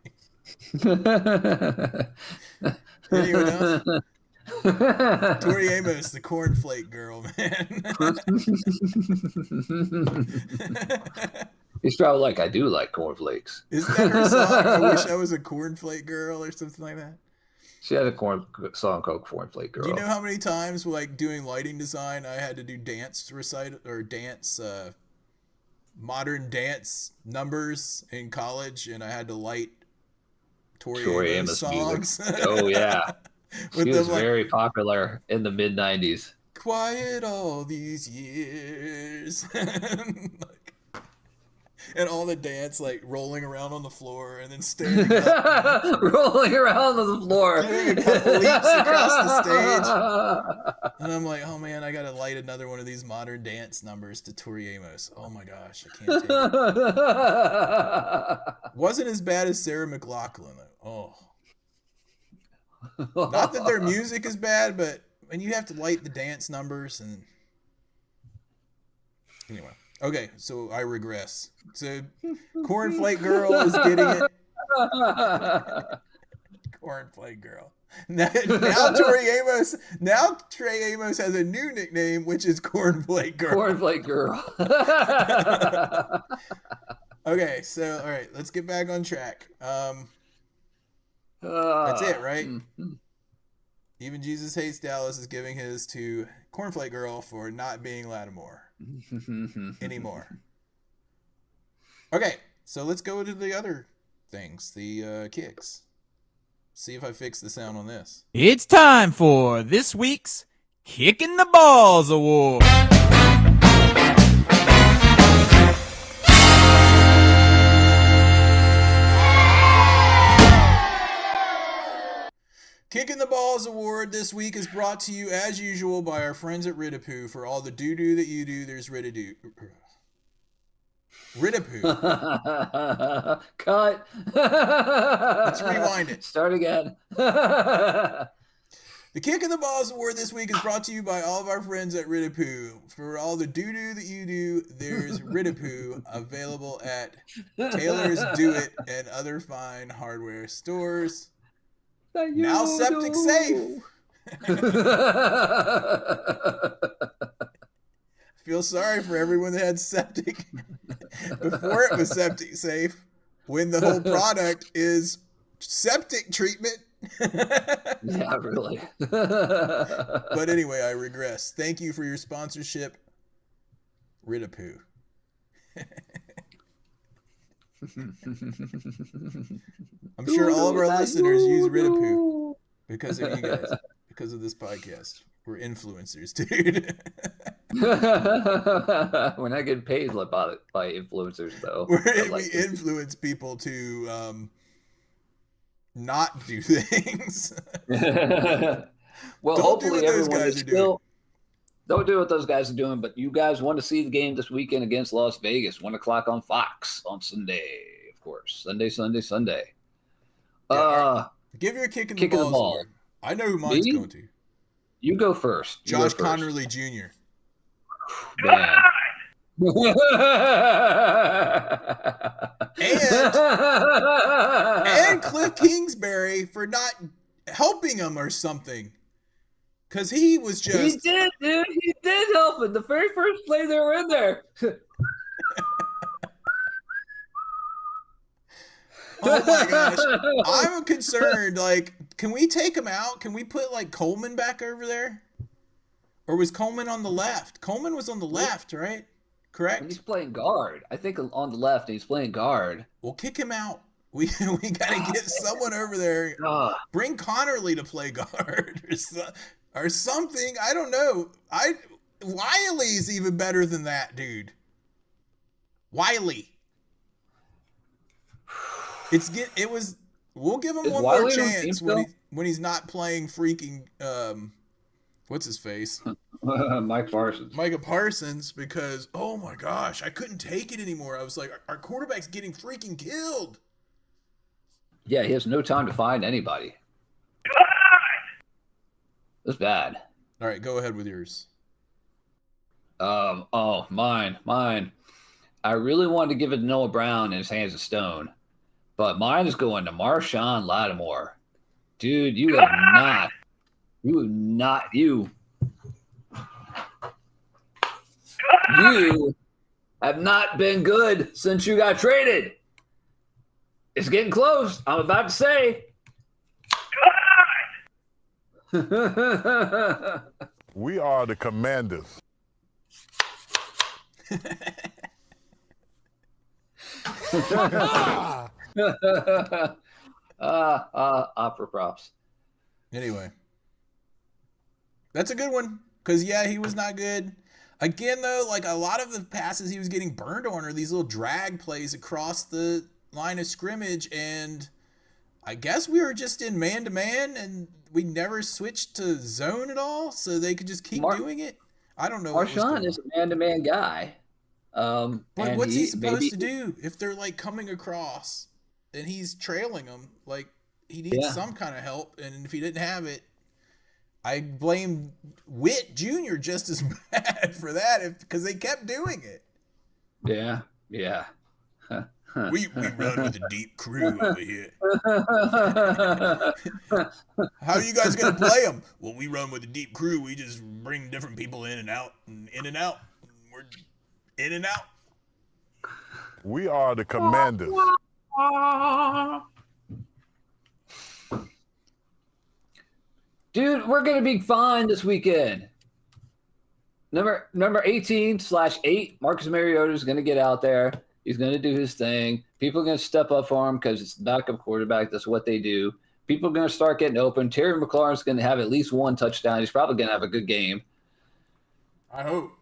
Anyone else? Tori Amos, the cornflake girl, man. He's probably like, I do like cornflakes. Isn't that her song? I wish I was a cornflake girl or something like that. She had a song called Cornflake Girl. Do you know how many times, like doing lighting design, I had to do modern dance numbers in college, and I had to light Tori Amos songs. Oh yeah, she was very popular in the mid '90s. Quiet all these years. And all the dance, like rolling around on the floor and then standing up. Rolling around on the floor. Doing a couple leaps across the stage. And I'm like, oh man, I got to light another one of these modern dance numbers to Tori Amos. Oh my gosh, I can't take it. Wasn't as bad as Sarah McLachlan, though. Oh. Not that their music is bad, but when you have to light the dance numbers and... Anyway. Okay, so I regress. So Cornflake Girl is getting it. Cornflake Girl. Now Trey Amos has a new nickname, which is Cornflake Girl. Cornflake Girl. Okay, so all right, let's get back on track. That's it, right? Even Jesus Hates Dallas is giving his to Cornflake Girl for not being Lattimore anymore. Okay, so let's go to the other things, the kicks. See if I fix the sound on this. It's time for this week's Kicking the Balls Award. Kicking the Balls Award this week is brought to you, as usual, by our friends at Ridapoo. For all the doo-doo that you do, there's Ridapoo. Cut. Let's rewind it. Start again. The Kicking the Balls Award this week is brought to you by all of our friends at Ridapoo. For all the doo-doo that you do, there's Ridapoo, available at Taylor's Do It and other fine hardware stores. Now septic safe. Feel sorry for everyone that had septic before it was septic safe, when the whole product is septic treatment. Yeah, really. But anyway, I regress. Thank you for your sponsorship, Ridapoo. I'm sure all of our listeners use Ridapoo because of you guys, because of this podcast. We're influencers, dude. We're not getting paid by influencers, though. We influence people to not do things. Well, Don't do hopefully what those everyone guys is are doing. still. Don't do what those guys are doing, but you guys want to see the game this weekend against Las Vegas, 1:00 on Fox on Sunday, of course. Sunday. Give your kick in the balls award. I know who mine's going to. You go first. Josh Connerly Jr. Man. and Cliff Kingsbury for not helping him or something. Because he was just... He did, dude. He did help him. The very first play they were in there. Oh my gosh. I'm concerned. Like, can we take him out? Can we put, like, Coleman back over there? Or was Coleman on the left? Coleman was on the left, right? Correct? He's playing guard. I think on the left, he's playing guard. Well, kick him out. We got to get someone over there. Bring Connerly to play guard or something. I don't know. Wiley's even better than that, dude. Wiley. We'll give him one more chance when he's not playing freaking what's his face? Micah Parsons, because oh my gosh, I couldn't take it anymore. I was like, our quarterback's getting freaking killed. Yeah, he has no time to find anybody. That's bad. All right, go ahead with yours. Mine. I really wanted to give it to Noah Brown in his hands of stone, but mine is going to Marshawn Lattimore. Dude, you have not been good since you got traded. It's getting close. I'm about to say. We are the Commanders. Opera props. Anyway, that's a good one because yeah, he was not good. Again, though, like a lot of the passes he was getting burned on are these little drag plays across the line of scrimmage, and I guess we were just in man-to-man, and we never switched to zone at all, so they could just keep doing it. I don't know. Marshawn is a man-to-man guy. But what's he supposed to do if they're like coming across and he's trailing them? Like he needs some kind of help, and if he didn't have it, I blame Witt Jr. just as bad for that because they kept doing it. Yeah. We run with a deep crew over here. How are you guys going to play them? Well, we run with a deep crew. We just bring different people in and out and in and out. We're in and out. We are the Commanders. Dude, we're going to be fine this weekend. Number 18/8, Marcus Mariota is going to get out there. He's going to do his thing. People are going to step up for him because it's the backup quarterback. That's what they do. People are going to start getting open. Terry McLaurin's going to have at least one touchdown. He's probably going to have a good game. I hope.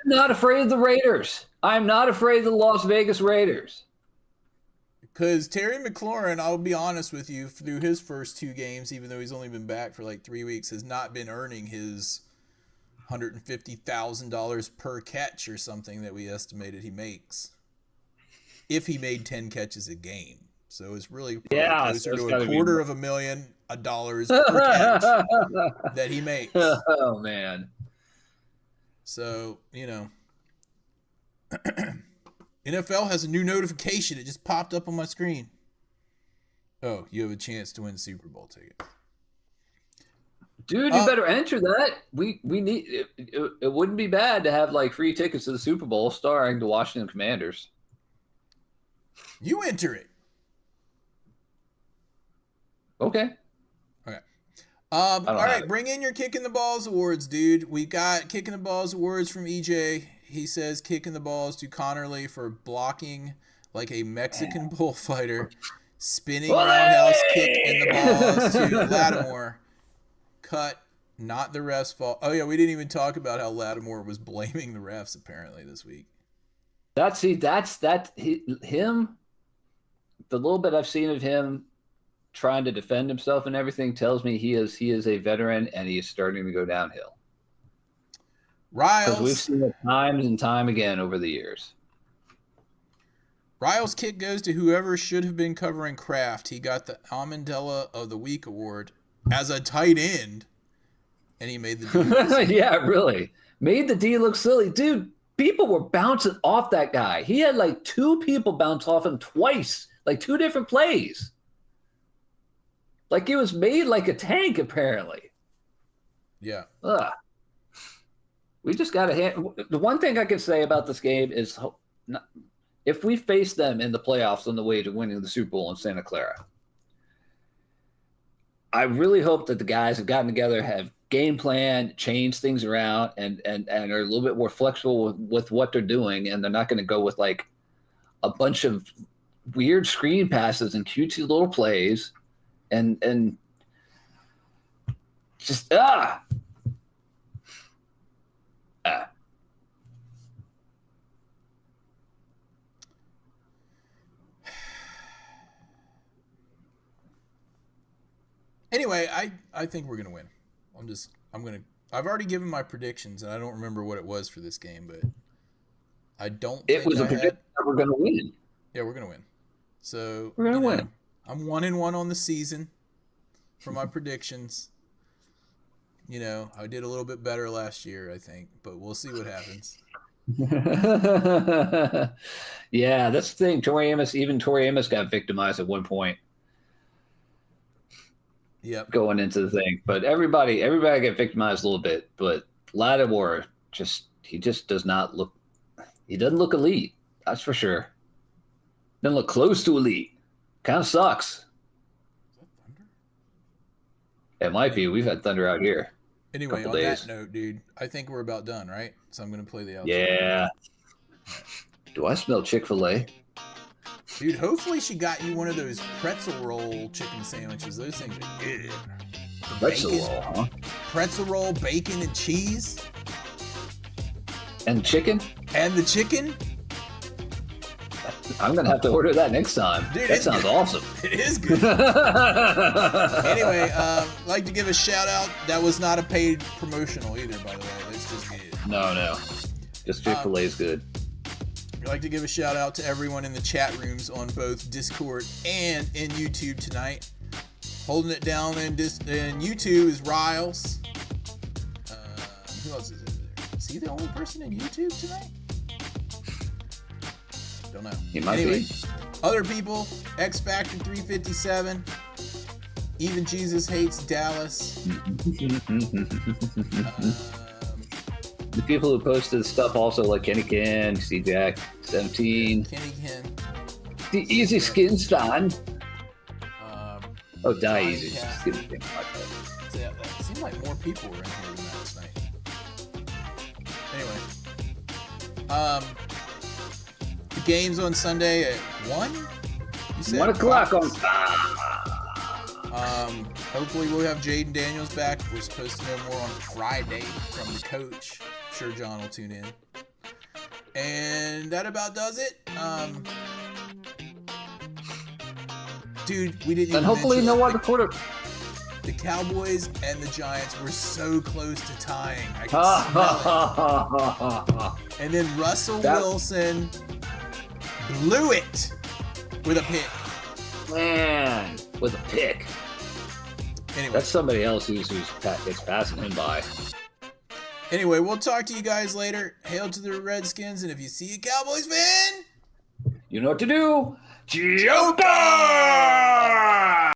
I'm not afraid of the Raiders. I'm not afraid of the Las Vegas Raiders. Because Terry McLaurin, I'll be honest with you, through his first 2 games, even though he's only been back for like 3 weeks, has not been earning his $150,000 per catch or something that we estimated he makes. If he made 10 catches a game. So it's really closer to $250,000 per catch that he makes. Oh, man. So, NFL has a new notification. It just popped up on my screen. Oh, you have a chance to win Super Bowl tickets. Dude, you better enter that. We need it wouldn't be bad to have like free tickets to the Super Bowl starring the Washington Commanders. You enter it. Okay. All right, bring in your Kicking the Balls awards, dude. We got Kicking the Balls awards from EJ. He says kicking the balls to Connerly for blocking like a Mexican bullfighter, spinning roundhouse kick in the balls to Lattimore. Cut Not the refs' fault. Oh yeah, we didn't even talk about how Lattimore was blaming the refs apparently this week. Him. The little bit I've seen of him trying to defend himself and everything tells me he is a veteran and he is starting to go downhill. Because we've Riles, seen it time and time again over the years. Riles' kick goes to whoever should have been covering Kraft. He got the Amandella of the Week award as a tight end, and he made the D look silly. Yeah, really. Made the D look silly. Dude, people were bouncing off that guy. He had like 2 people bounce off him twice, like 2 different plays. Like it was made like a tank, apparently. Yeah. Ugh. We just got to the one thing I can say about this game is if we face them in the playoffs on the way to winning the Super Bowl in Santa Clara, I really hope that the guys have gotten together, have game plan, changed things around, and are a little bit more flexible with what they're doing, and they're not going to go with like a bunch of weird screen passes and cutesy little plays, and just Anyway, I think we're gonna win. I've already given my predictions, and I don't remember what it was for this game, but I don't. It was a prediction that we're gonna win. Yeah, we're gonna win. So we're gonna win. I'm 1-1 on the season for my predictions. You know, I did a little bit better last year, I think, but we'll see what happens. Yeah, that's the thing. Tori Amos got victimized at one point. Yep. Going into the thing, but everybody got victimized a little bit. But Lattimore he just does not look. He doesn't look elite. That's for sure. Doesn't look close to elite. Kind of sucks. Is that thunder? It might be. We've had thunder out here. Anyway, on days. that note, dude, I think we're about done, right? So I'm gonna play the outro. Yeah. Do I smell Chick-fil-A? Dude, hopefully she got you one of those pretzel roll chicken sandwiches. Those things are good. Pretzel roll, huh? Pretzel roll, bacon, and cheese. And chicken? And the chicken. I'm going to have to order that next time. Dude, that sounds awesome. It is good. Anyway, I'd like to give a shout out. That was not a paid promotional either, by the way. That's just good. No. Just Chick-fil-A is good. I'd like to give a shout out to everyone in the chat rooms on both Discord and in YouTube tonight. Holding it down in YouTube is Riles. Who else is over there? Is he the only person in YouTube tonight? Don't know. He might anyway, be. Other people, X Factor 357. Even Jesus Hates Dallas. The people who posted stuff also like Kenny Ken, C Jack 17, Kenny Ken, the Easy Skins fan. Die Easy Cat. Skins fan. Yeah, it seemed like more people were in here than last night. Anyway, the game's on Sunday at 1. You said 1 o'clock on. Hopefully we'll have Jaden Daniels back. We're supposed to know more on Friday from the coach. I'm sure John will tune in. And that about does it. Dude, we didn't even And hopefully mention no other quarter. the Cowboys and the Giants were so close to tying. I can smell it. And then Russell Wilson blew it with a pick. Man, with a pick. Anyway. That's somebody else who's passing him by. Anyway, we'll talk to you guys later. Hail to the Redskins, and if you see a Cowboys fan, you know what to do. Joker!